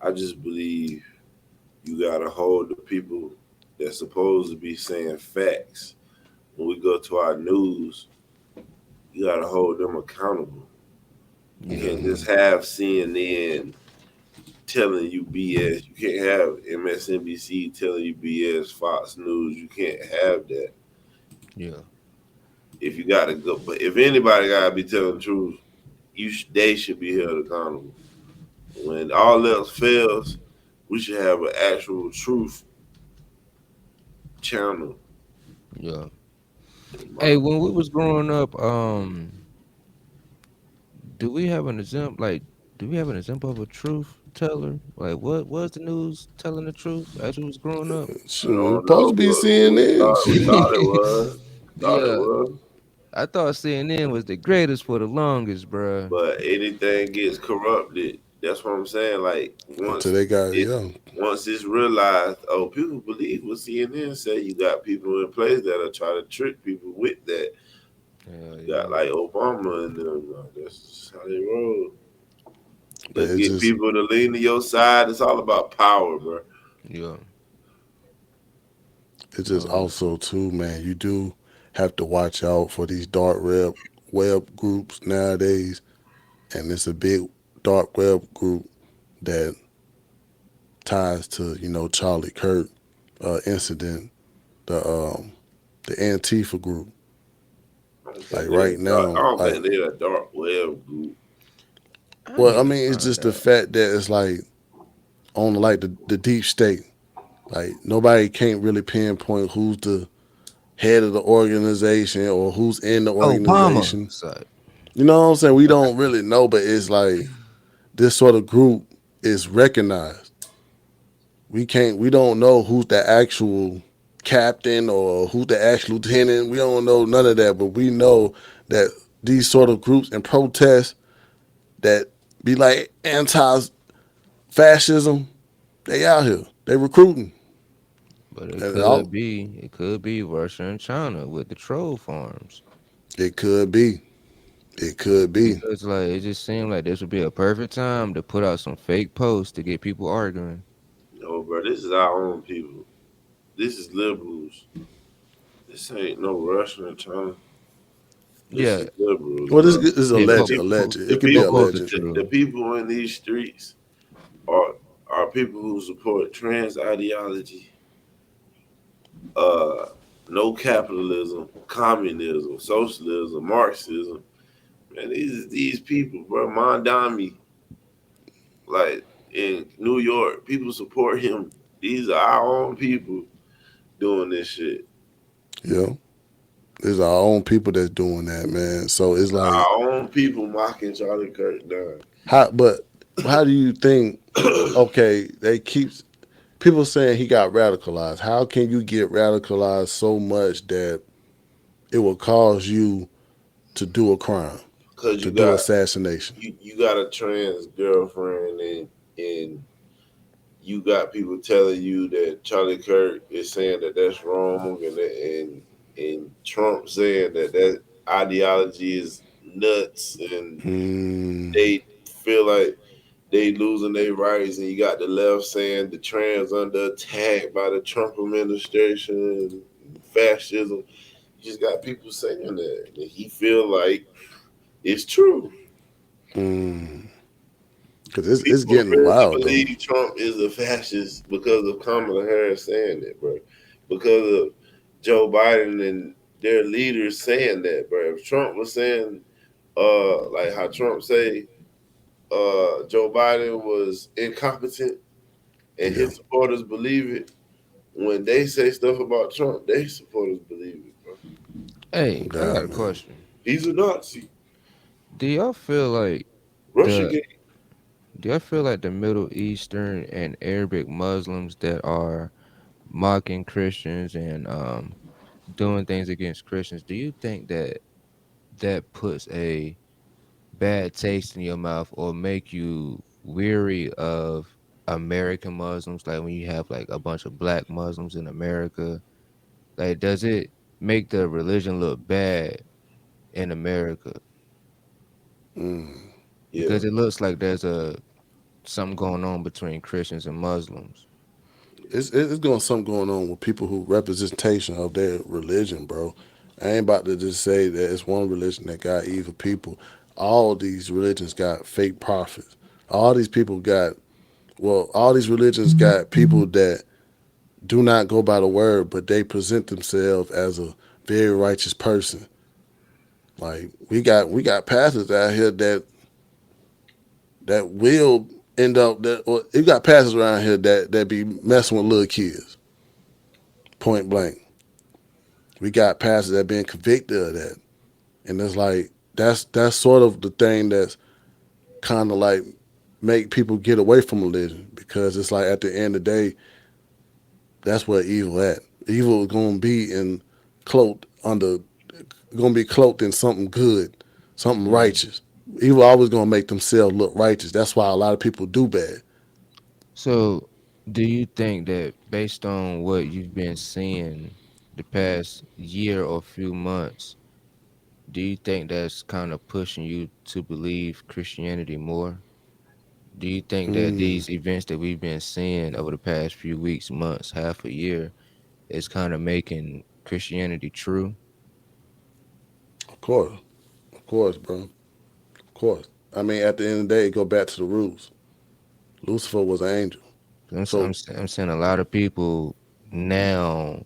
I just believe you gotta hold the people that's supposed to be saying facts. When we go to our news, you gotta hold them accountable. You Yeah, can't just have CNN telling you BS. You can't have MSNBC telling you BS, Fox News. You can't have that. yeah. If you gotta go, but if anybody gotta be telling the truth, they should be held accountable. When all else fails, we should have an actual truth channel. Yeah. In Hey, my when we was growing up, do we have an example? Like, do we have an example of a truth teller? Like, what was the news telling the truth as we was growing up? I Shoot, don't supposed know, to be but CNN. we thought it Shit. was. Thought it Yeah, was. I thought CNN was the greatest for the longest, bruh. But anything gets corrupted. That's what I'm saying. Like Until they got, yeah. once it's realized, oh, people believe what CNN say. You got people in place that are trying to trick people with that. Hell You got yeah. like Obama and them. Like, that's just how they roll. But Let's it get just people to lean to your side. It's all about power, bro. Yeah. it's just Um, also too, man, you do have to watch out for these dark web groups nowadays. And it's a big dark web group that ties to, Charlie Kirk incident, the the Antifa group. I don't Like think they're. right I now, don't like think they're a dark web group. I well, I need to mean, it's find just the out. fact that it's like on like the deep state. Like nobody can't really pinpoint who's the head of the organization or who's in the Obama. organization. So, You know what I'm saying? We don't really know, but it's like this sort of group is recognized. We don't know who's the actual captain or who's the actual lieutenant. We don't know none of that, but we know that these sort of groups and protests that be like anti-fascism, they out here. They recruiting. But it And could all, be Russia and China with the troll farms. it could be. It could be. Because like it just seemed like this would be a perfect time to put out some fake posts to get people arguing. No, bro, this is our own people. This is liberals. This ain't no Russian or China. This Yeah, is liberals, Well, this bro. is yeah, The alleged. people, Alleged. the It could be both people, both are alleged. the true. people in these streets are people who support trans ideology, uh, no capitalism, communism, socialism, Marxism. Man, these people, bro. Mondami, like in New York, people support him. These are our own people doing this shit. Yeah. It's our own people that's doing that, man. So it's like Our own people mocking Charlie Kirk down. but how do you think okay, they keep people saying he got radicalized. How can you get radicalized so much that it will cause you to do a crime, Cause to you do got assassination? you got a trans girlfriend and you got people telling you that Charlie Kirk is saying that that's wrong and Trump saying that that ideology is nuts and Mm, they feel like they losing their rights and you got the left saying the trans under attack by the Trump administration and fascism. You just got people saying that and he feel like it's true. mm. Cause it's People getting really wild though. believe Trump is a fascist because of Kamala Harris saying it, bro. Because of Joe Biden and their leaders saying that, bro. If Trump was saying, like how Trump say, Joe Biden was incompetent and Yeah. his supporters believe it, when they say stuff about Trump, their supporters believe it, bro. Hey, I Yeah, got a man. question. He's a Nazi. Do y'all feel like Russia the gate. do y'all feel like the Middle Eastern and Arabic Muslims that are mocking Christians and doing things against Christians, do you think that that puts a bad taste in your mouth or make you weary of American Muslims? Like when you have like a bunch of black Muslims in America, like does it make the religion look bad in America? Mm. Yeah. Because it looks like there's a something going on between Christians and Muslims. It's going something going on with people who representation of their religion, bro. I ain't about to just say that it's one religion that got evil people. All these religions got fake prophets. All these people got all these religions got people that do not go by the word, but they present themselves as a very righteous person. Like we got pastors out here that will end up that or you got pastors around here that be messing with little kids. Point blank. We got pastors that been convicted of that. And it's like that's sort of the thing that's kind of like make people get away from religion because it's like at the end of the day, that's where evil at. Evil is gonna be in cloaked under gonna be cloaked in something good, something Mm. righteous. Evil always gonna make themselves look righteous. That's why a lot of people do bad. So, do you think that based on what you've been seeing the past year or few months, do you think that's kind of pushing you to believe Christianity more? Do you think that Mm, these events that we've been seeing over the past few weeks, months, half a year is kind of making Christianity true? of course, bro. Of course. I mean, at the end of the day, it go back to the roots. Lucifer was an angel. 'Cause So I'm seeing a lot of people now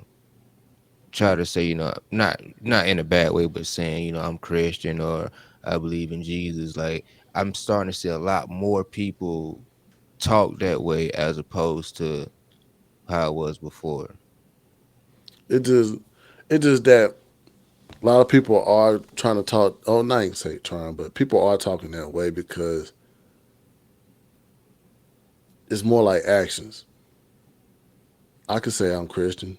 try to say, not in a bad way, but saying, I'm Christian or I believe in Jesus. Like I'm starting to see a lot more people talk that way as opposed to how it was before. it just it just that a lot of people are trying to talk. Oh, not even say trying, but people are talking that way because It's more like actions. I could say I'm Christian,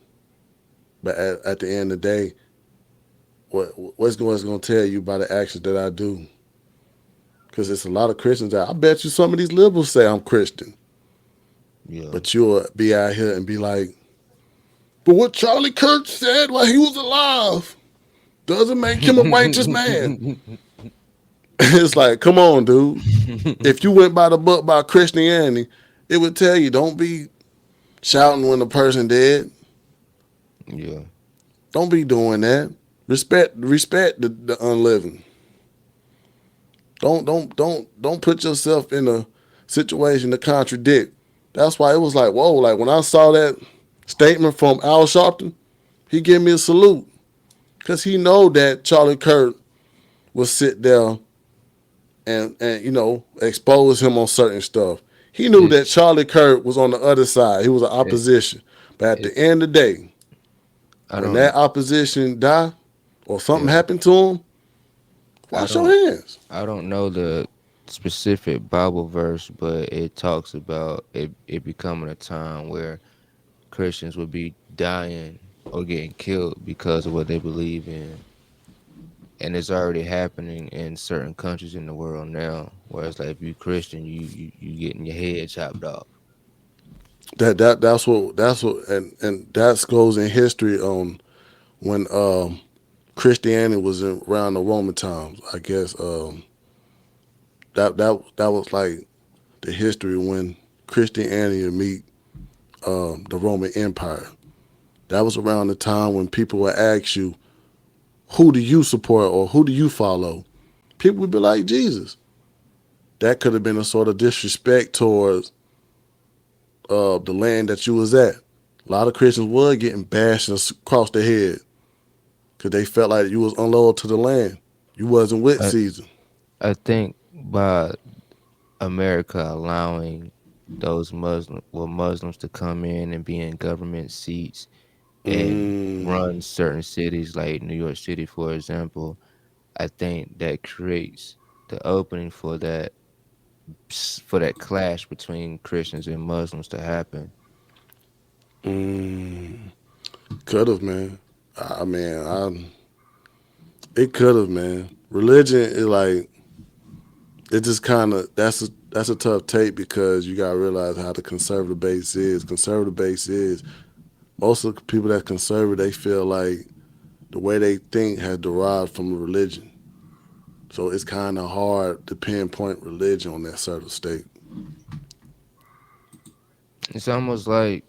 but at the end of the day, what's going to tell you by the actions that I do? Because it's a lot of Christians out. I bet you some of these liberals say I'm Christian, Yeah. but you'll be out here and be like, but what Charlie Kirk said while he was alive doesn't make him a righteous man. It's like, come on, dude. If you went by the book by Christianity, it would tell you don't be shouting when the person dead. Yeah. Don't be doing that. Respect the unliving. Don't put yourself in a situation to contradict. That's why it was like, whoa, like when I saw that statement from Al Sharpton, he gave me a salute. Cause he know that Charlie Kirk will sit there and expose him on certain stuff. He knew It, that Charlie Kirk was on the other side. He was an it, opposition. But at it, the end of the day, I when don't. that opposition die or something Yeah. happened to him, I wash your don't. hands. I don't know the specific Bible verse, but it talks about it becoming a time where Christians would be dying or getting killed because of what they believe in. And it's already happening in certain countries in the world now, where it's like if you Christian, you getting your head chopped off. That's what and that goes in history on when Christianity was around the Roman times. I guess that was like the history when Christianity meet the Roman Empire. That was around the time when people would ask you, who do you support or who do you follow? People would be like, Jesus. That could have been a sort of disrespect towards the land that you was at. A lot of Christians were getting bashed across the head because they felt like you was unloyal to the land. You wasn't with I Caesar. I think by America allowing those Muslims to come in and be in government seats and Mm, run certain cities like New York City, for example, I think that creates the opening for that clash between Christians and Muslims to happen. mm, could have, man. It could have, man. Religion is like it just kind of that's a tough take because you gotta realize how the conservative base is. Conservative base is most of the people that conservative they feel like the way they think has derived from religion. So it's kind of hard to pinpoint religion on that sort of state. It's almost like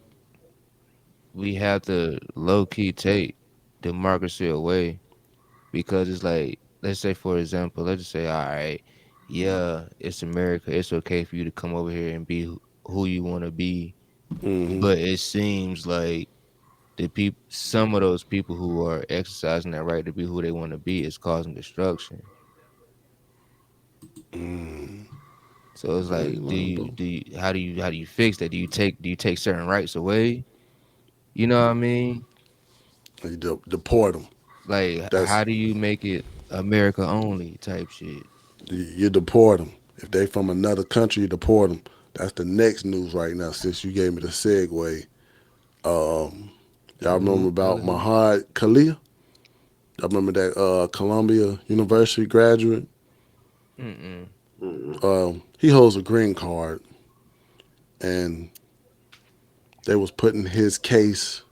we have to low key take democracy away because it's like, let's say, for example, let's just say, all right, yeah, it's America. It's okay for you to come over here and be who you want to be. Hmm. But it seems like some of those people who are exercising that right to be who they want to be is causing destruction. Mm. So it's I ain't like, lying, bro. how do you fix that? Do you take certain rights away? You know what I mean? You deport them. Like, That's how do you make it America only type shit? you deport them. If they from another country, you deport them. That's the next news right now. Since you gave me the segue, y'all remember Who? about Mahad Khalil? Y'all remember that Columbia University graduate? Mm-mm. He holds a green card, and they was putting his case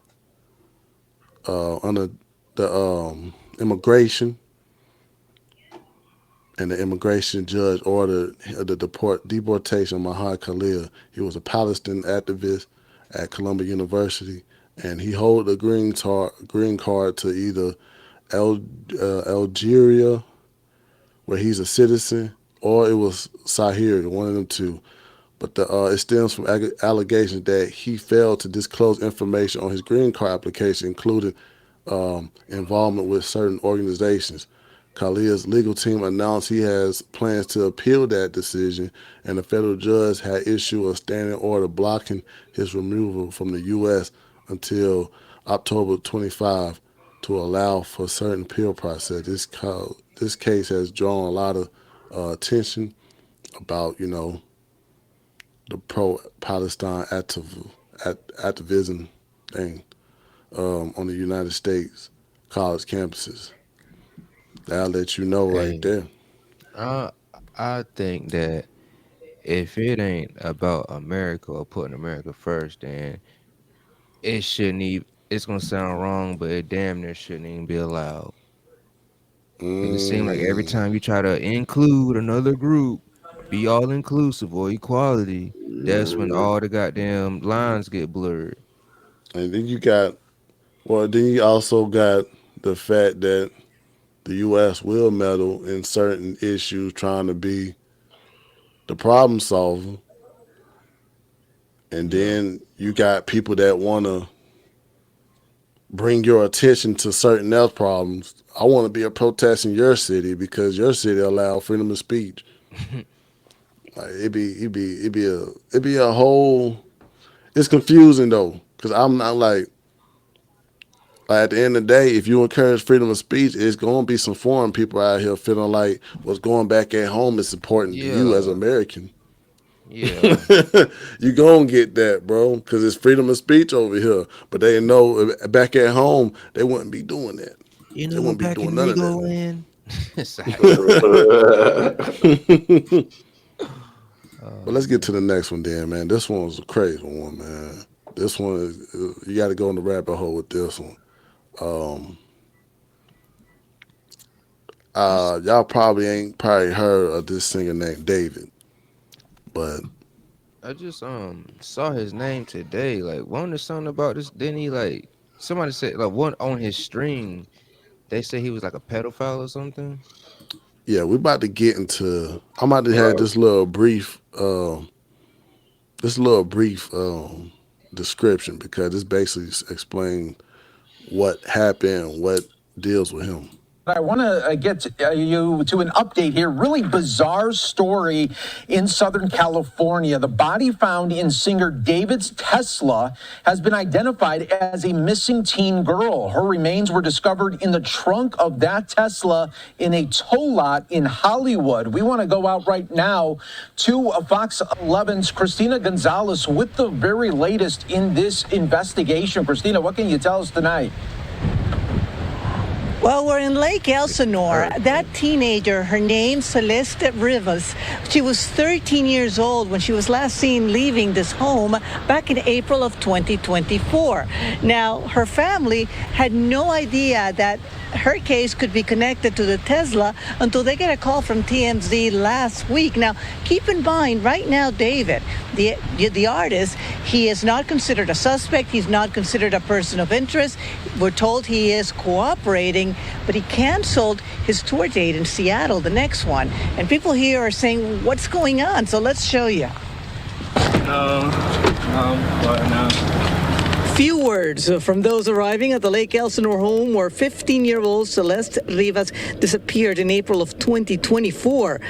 under the immigration, and the immigration judge ordered the deportation of Mahad Khalil. He was a Palestinian activist at Columbia University, and he held a green card to either Algeria, where he's a citizen, or it was Sahir, one of them two. But it stems from allegations that he failed to disclose information on his green card application, including involvement with certain organizations. Khalil's legal team announced he has plans to appeal that decision, and the federal judge had issued a standing order blocking his removal from the U.S. until October 25 to allow for certain appeal process. This case has drawn a lot of attention about the pro-Palestine activism thing on the United States college campuses. That'll let you know right there. I think that if it ain't about America or putting America first, then it shouldn't even. It's gonna sound wrong, but it damn near shouldn't even be allowed. 'Cause it seems like every time you try to include another group, be all inclusive or equality, that's when all the goddamn lines get blurred. And then you also got the fact that the U.S. will meddle in certain issues trying to be the problem solver. And then you got people that want to bring your attention to certain else problems. I want to be a protest in your city because your city allow freedom of speech. Like it'd be a whole. It's confusing though, because I'm not like at the end of the day, if you encourage freedom of speech, it's gonna be some foreign people out here feeling like what's going back at home is important to you as an American. Yeah. You gonna get that, bro, because it's freedom of speech over here. But they know back at home they wouldn't be doing that. You They know, wouldn't be back doing in none of Rigo that. land. But let's get to the next one, then, man. This one was a crazy one, man. This one is you got to go in the rabbit hole with this one. Y'all probably ain't heard of this singer named David, but I just saw his name today. Like, wasn't there something about this? Didn't he like somebody said like one on his stream? They say he was like a pedophile or something. yeah, we about to get into. I'm about to have this little brief description because this basically explains what happened, what deals with him. I want to get you to an update here. Really bizarre story in Southern California. The body found in singer David's Tesla has been identified as a missing teen girl. Her remains were discovered in the trunk of that Tesla in a tow lot in Hollywood. We want to go out right now to Fox 11's Christina Gonzalez with the very latest in this investigation. Christina, what can you tell us tonight? Well, we're in Lake Elsinore. That teenager, her name Celeste Rivas, she was 13 years old when she was last seen leaving this home back in April of 2024. Now, her family had no idea that her case could be connected to the Tesla until they get a call from TMZ last week. Now, keep in mind, right now, David, the artist, he is not considered a suspect. He's not considered a person of interest. We're told he is cooperating, but he canceled his tour date in Seattle, the next one. And people here are saying, what's going on? So let's show you. No. Few words from those arriving at the Lake Elsinore home where 15-year-old Celeste Rivas disappeared in April of 2024.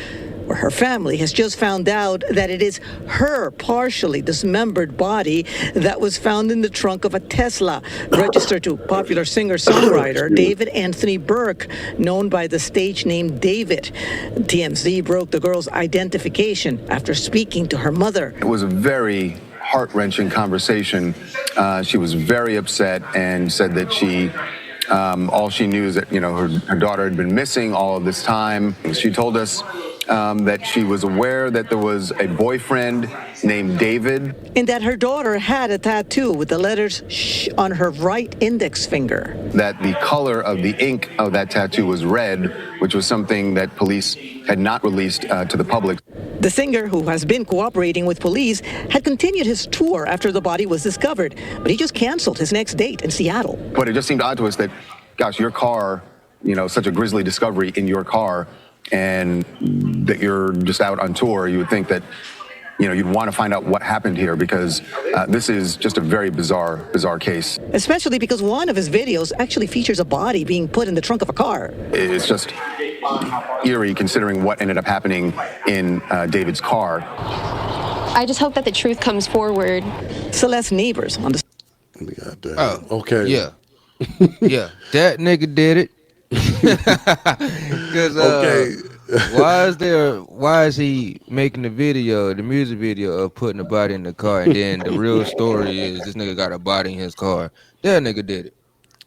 Where her family has just found out that it is her partially dismembered body that was found in the trunk of a Tesla, registered to popular singer-songwriter David Anthony Burke, known by the stage name David. TMZ broke the girl's identification after speaking to her mother. It was a very heart-wrenching conversation. She was very upset and said that all she knew is that, her daughter had been missing all of this time. She told us that she was aware that there was a boyfriend named David. And that her daughter had a tattoo with the letters "sh" on her right index finger. That the color of the ink of that tattoo was red, which was something that police had not released to the public. The singer, who has been cooperating with police, had continued his tour after the body was discovered, but he just canceled his next date in Seattle. But it just seemed odd to us that, gosh, your car, such a grisly discovery in your car, and that you're just out on tour. You would think that, you'd want to find out what happened here because this is just a very bizarre case. Especially because one of his videos actually features a body being put in the trunk of a car. It's just eerie considering what ended up happening in David's car. I just hope that the truth comes forward. Celeste's neighbors on the... Oh, okay. Yeah. Yeah, that nigga did it. 'Cause, okay. Why is he making the music video of putting the body in the car, and then the real story is this nigga got a body in his car? That nigga did it.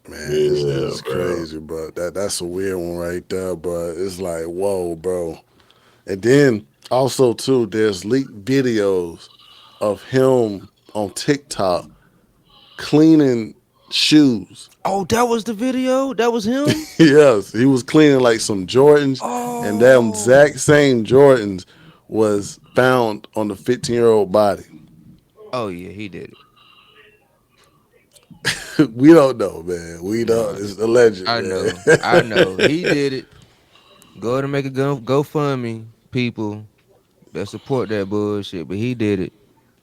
Man, Yeah, it's bro. crazy, bro. That's a weird one right there, bro. It's like, whoa, bro. And then also too, there's leaked videos of him on TikTok cleaning shoes. Oh, that was the video? That was him? Yes, he was cleaning like some Jordans, and that Oh. exact same Jordans was found on the 15-year-old body. Oh yeah, he did it. We don't know, man. We don't. No, It's alleged, I man. know. I know. He did it. Go ahead and make a GoFundMe, people that support that bullshit. But he did it.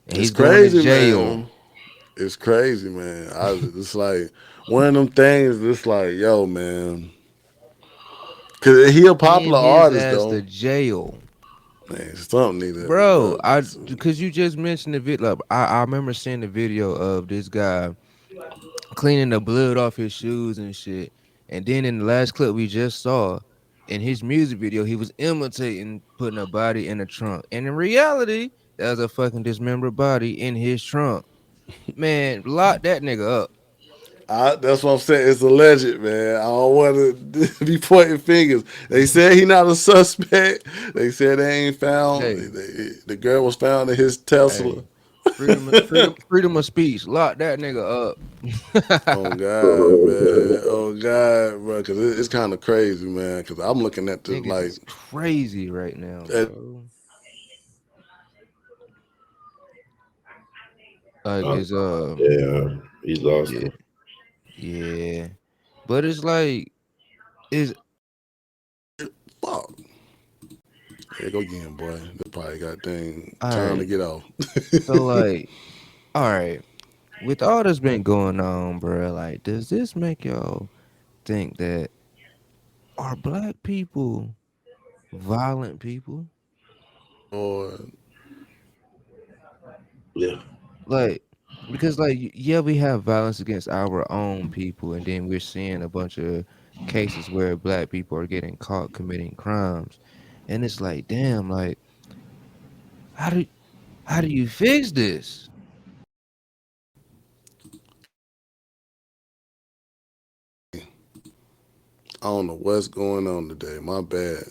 And It's he's going to crazy, jail. man. It's crazy, man. It's like one of them things. It's like, yo, man, cause he a Send popular his artist ass though. to jail. Man, something need to be Bro, done. because you just mentioned the video. Like, I remember seeing the video of this guy cleaning the blood off his shoes and shit. And then in the last clip we just saw, in his music video, he was imitating putting a body in a trunk. And in reality, there's a fucking dismembered body in his trunk. Man, lock that nigga up. That's what I'm saying. It's alleged, man. I don't want to be pointing fingers. They said he not a suspect. They said they ain't found. Hey, The girl was found in his Tesla. hey, freedom of speech. Lock that nigga up. Oh God, man. Oh God, bro. Cause it's kind of crazy, man. Cause I'm looking at the Niggas like. is crazy right now, bro. Like it's Yeah, he lost yeah, him. yeah. But it's like it's Fuck. Here go again, boy. They probably got thing all time to right. get off. So like, all right. With all that's been going on, bro, like, does this make y'all think that are black people violent people? Or Yeah. Like, because like, yeah, we have violence against our own people, and then we're seeing a bunch of cases where black people are getting caught committing crimes, and it's like, damn, like, how do how do you fix this? I don't know what's going on today. My bad.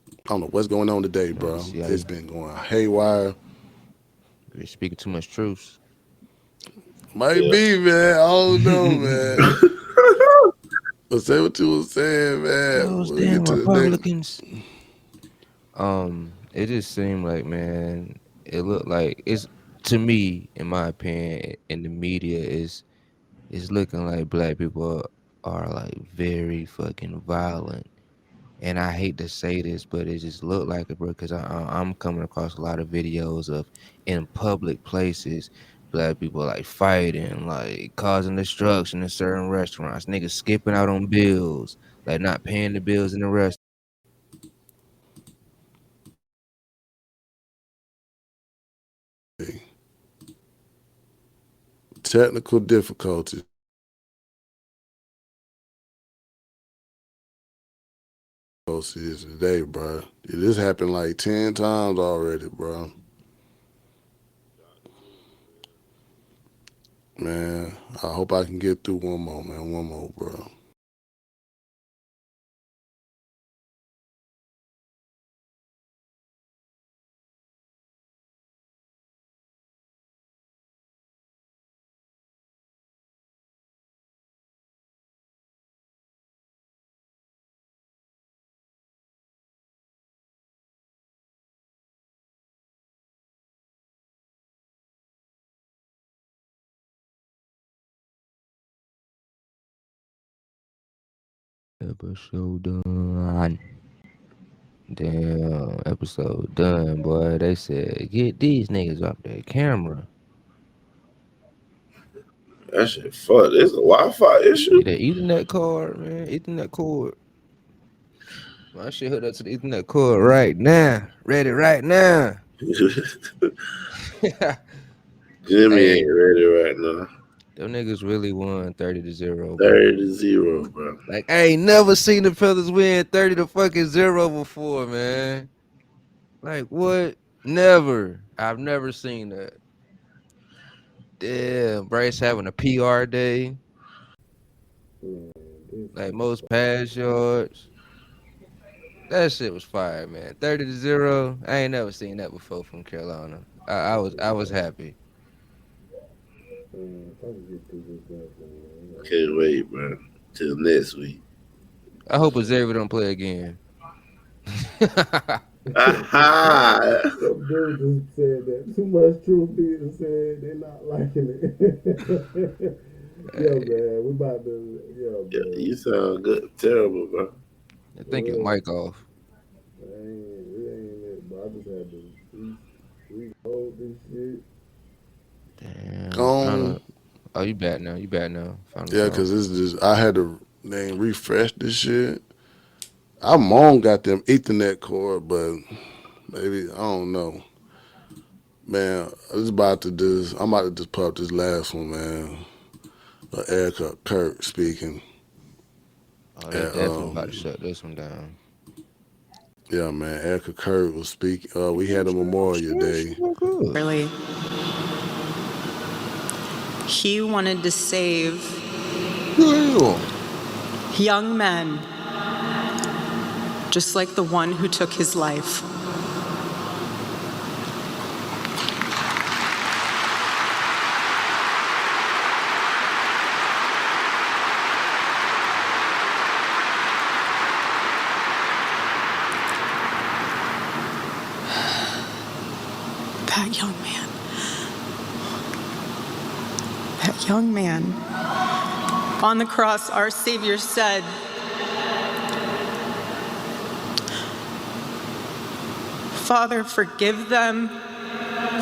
I don't know what's going on today, Let me bro. see how It's you, been going haywire. you're speaking too much truth. Might Yeah. be, man. I don't know, man. But say what you was saying, man. Those We'll damn get to the next. Republicans. It just seemed like, man, it looked like it's to me, in my opinion, in the media is looking like black people are like very fucking violent. And I hate to say this, but it just looked like it, bro. Because I'm coming across a lot of videos of in public places, black people like fighting, like causing destruction in certain restaurants. Niggas skipping out on bills, like not paying the bills in the restaurant. Technical difficulties. See this today, bro. This happened like 10 times already, bro. Man, I hope I can get through one more, man. One more, bro. Episode done. Damn, episode done, boy. They said, get these niggas off that camera. That shit fuck. It's a Wi-Fi issue. Get that Ethernet cord, man. Ethernet cord. My shit hooked up to the Ethernet cord right now. Ready right now. Jimmy Hey, ain't ready right now. them niggas really won 30-0, bro. 30-0, bro. Like I ain't never seen the Panthers win 30-0 before, man. Like what? Never. I've never seen that. Damn, Bryce having a PR day. Like most pass yards. That shit was fire, man. 30-0. I ain't never seen that before from Carolina. I was happy. Can't wait, bro. Till next week. I hope Xavier don't play again. Aha! Some dude just said that. Too much truth being said. They not liking it. Yo, man, we about to. Yo, Yeah, man. you sound good. Terrible, bro. I think your mic off. It ain't it, but I just had to re-hold this shit. Damn. Oh, you back now. You back now. Finally Yeah, found because it's just, I had to refresh this shit. I'm on got them Ethernet cord, but maybe, I don't know. Man, I'm about to just put up this last one, man. Erica Kirk speaking. Oh, they definitely about to shut this one down. Yeah, man. Erica Kirk was speaking. We had a Memorial Day. Really. He wanted to save young men, just like the one who took his life. That young man. That young man. On the cross, our Savior said, "Father, forgive them,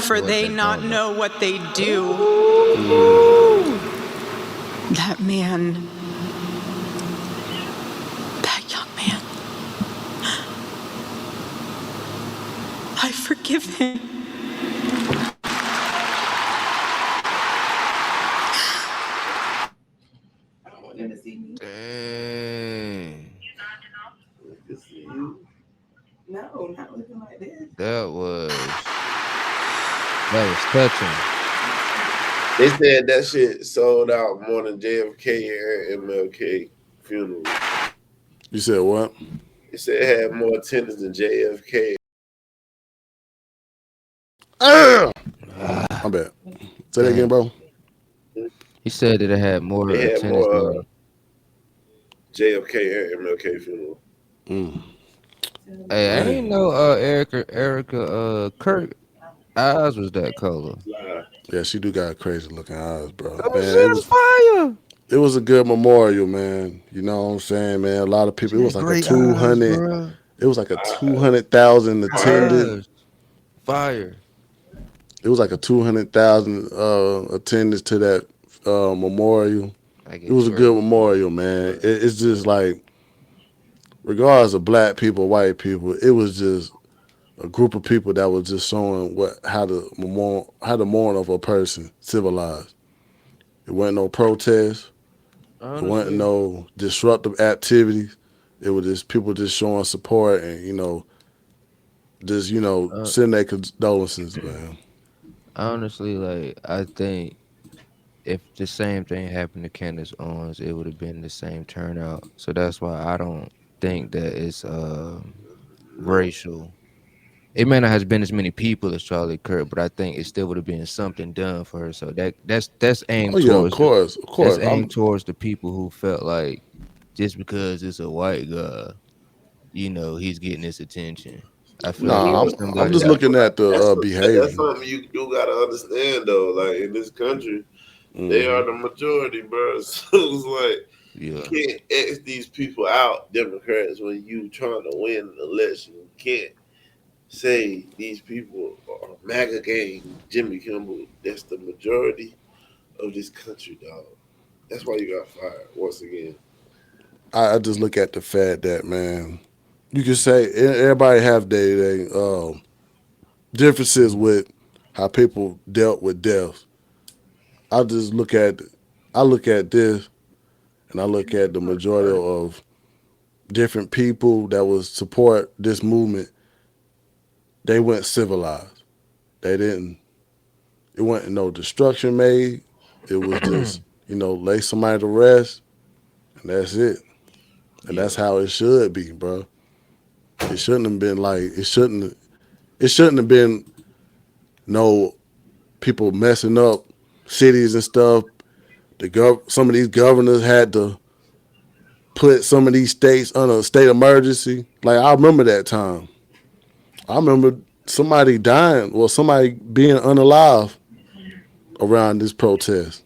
for they not know what they do." That man, that young man, I forgive him. Dang. No, not looking like this. That was touching. They said that shit sold out more than JFK and MLK funeral. You said what? They said it had more attendance than JFK. My bad. Say that again, bro. He said that it had more They had attendance more than JFK and MLK funeral. Hey, I ain't know Erica Kirk eyes was that color. Yeah, she do got crazy looking eyes, bro. That Man, shit was fire. it was a good memorial, man. You know what I'm saying, man? A lot of people. It was like a 200. It was like a 200,000 attended. Fire. It was like a 200,000 attendance to that memorial. It was a good memorial, man. It's just like, regardless of black people, white people, it was just a group of people that was just showing how to mourn of a person civilized. It wasn't no protest. It wasn't no disruptive activities. It was just people just showing support and just sending their condolences, man. Honestly, like I think if the same thing happened to Candace Owens, it would have been the same turnout. So that's why I don't think that it's racial. It may not have been as many people as Charlie Kirk, but I think it still would have been something done for her. So that's aimed Oh yeah, of towards course. that's aimed towards the people who felt like just because it's a white guy, he's getting this attention. I feel like if it's I'm somebody just looking at the behavior. That's something you do gotta understand though. Like in this country, they are the majority, bro. So it's like you can't X these people out, Democrats, when you trying to win an election. You can't say these people are MAGA gang, Jimmy Kimmel. That's the majority of this country, dog. That's why you got fired once again. I just look at the fact that, man, you can say everybody have their differences with how people dealt with death. I just look at this, and I look at the majority of different people that would support this movement. They went civilized. They didn't. It wasn't no destruction made. It was just lay somebody to rest, and that's it. And that's how it should be, bro. It shouldn't have been like it shouldn't have been no people messing up cities and stuff. Some of these governors had to put some of these states under a state emergency. Like I remember that time. I remember somebody dying or somebody being unalive around this protest.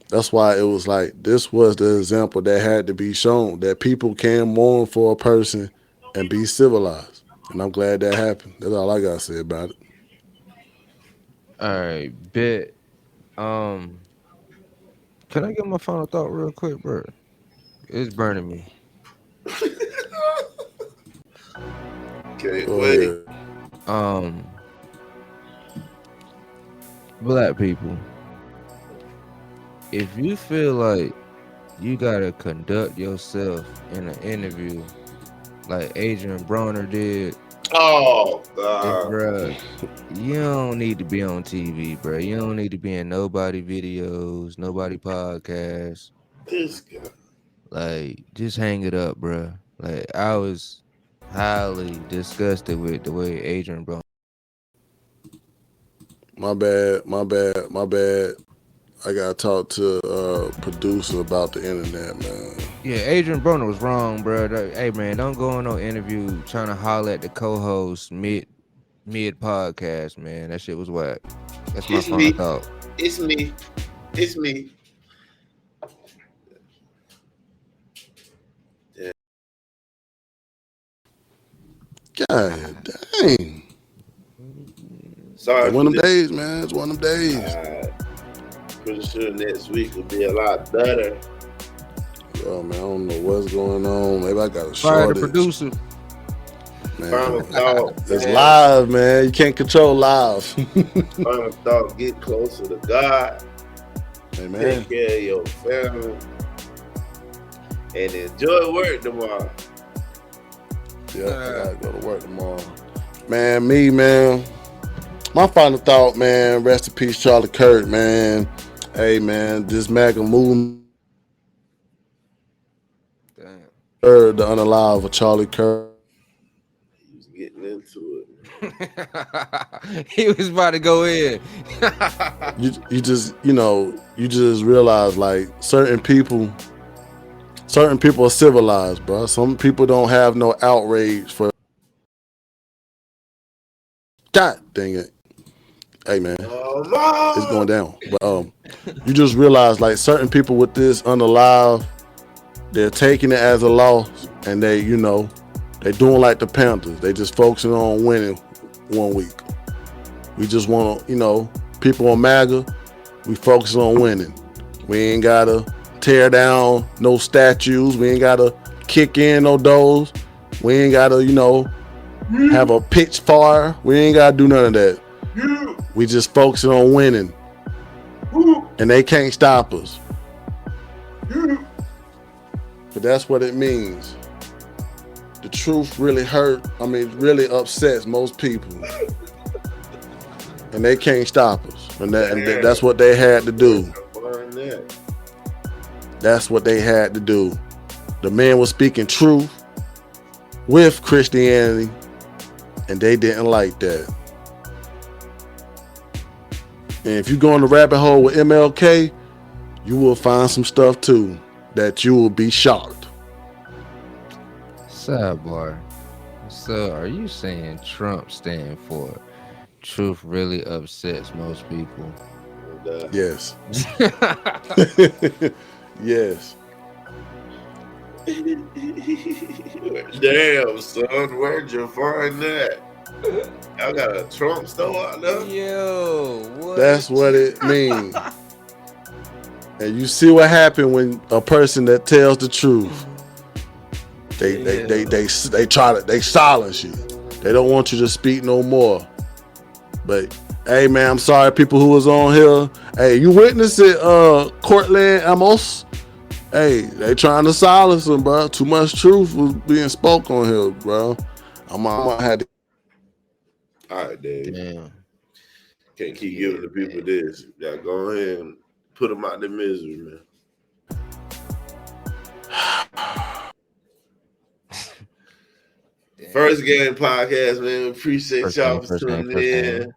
That's why it was like this was the example that had to be shown that people can mourn for a person and be civilized. And I'm glad that happened. That's all I gotta say about it. All right, bet. Can I get my final thought real quick, bro? It's burning me. Can't wait. Black people, if you feel like you gotta conduct yourself in an interview like Adrian Broner did, bruh, you don't need to be on TV, bruh. You don't need to be in nobody videos, nobody podcasts. This guy. Like, just hang it up, bruh. Like, I was highly disgusted with the way Adrian Broner. My bad. I gotta talk to a producer about the internet, man. Yeah, Adrian Broner was wrong, bro. Hey, man, don't go on no interview trying to holler at the co-host mid podcast, man. That shit was whack. That's my final thought. It's me. Yeah. God dang. Sorry. It's one of them days, man. It's one of them days. Pretty sure next week will be a lot better. Yo, man, I don't know what's going on. Maybe I got a Fire shortage. the producer. Final thought. It's live, man. You can't control live. Final thought. Get closer to God. Amen. Take care of your family. And enjoy work tomorrow. Yeah, I gotta go to work tomorrow. Man, my final thought, man, rest in peace, Charlie Kirk, man. Hey, man, this MAGA movement. Damn. The unalive of Charlie Kirk. He was getting into it. He was about to go in. you just realize, like, certain people are civilized, bro. Some people don't have no outrage for. God dang it. Hey, man, it's going down. But you just realize, like, certain people with this unalive, they're taking it as a loss, and they doing like the Panthers. They just focusing on winning 1 week. We just want to, people on MAGA, we focus on winning. We ain't gotta tear down no statues. We ain't gotta kick in no doors. We ain't gotta, have a pitch fire. We ain't gotta do none of that. We just focusing on winning. And they can't stop us. But that's what it means. The truth really really upsets most people. And they can't stop us. And that's what they had to do. That's what they had to do. The man was speaking truth with Christianity, and they didn't like that. And if you go in the rabbit hole with MLK, you will find some stuff too that you will be shocked. Sidebar. So, are you saying Trump stand for truth really upsets most people? Yes. Yes. Damn, son, where'd you find that? Y'all got a Trump store out there? Yo, what? That's what it means. And you see what happened when a person that tells the truth, they silence you. They don't want you to speak no more. But Hey man, I'm sorry, people who was on here. Hey, you witnessed it, Cortland Amos. Hey, they trying to silence him, bro. Too much truth was being spoke on here, bro. I'm gonna have to. All right, Dave. Damn. Can't keep giving the people this. Yeah, go ahead and put them out their misery, man. First game podcast, man. Appreciate y'all for tuning in.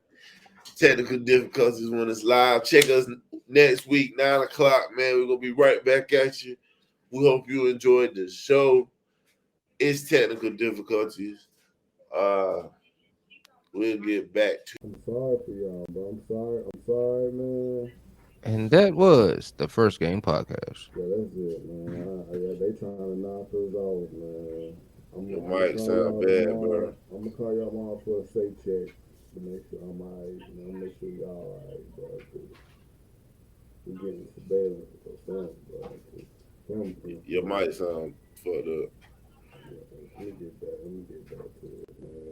Technical difficulties when it's live. Check us next week, 9 o'clock, man. We're gonna be right back at you. We hope you enjoyed the show. It's technical difficulties. We'll get back to. I'm sorry for y'all, bro. I'm sorry, man. And that was the First Game Podcast. Yeah, that's it, man. They trying to knock us off, man. Your mic sound bad, bro. I'm gonna call y'all tomorrow for a safe check to make sure I'm alright. Make sure y'all alright, bro. We're getting surveillance or something, bro. Your mic sound fucked up. Let me get back to it, man.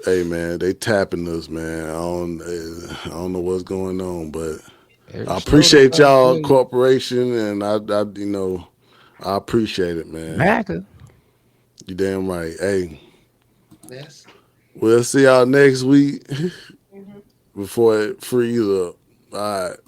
Hey man, they tapping us, man. I don't know what's going on, but I appreciate y'all cooperation, and I appreciate it, man. Maca. You damn right. Hey, yes. We'll see y'all next week before it frees up. All right.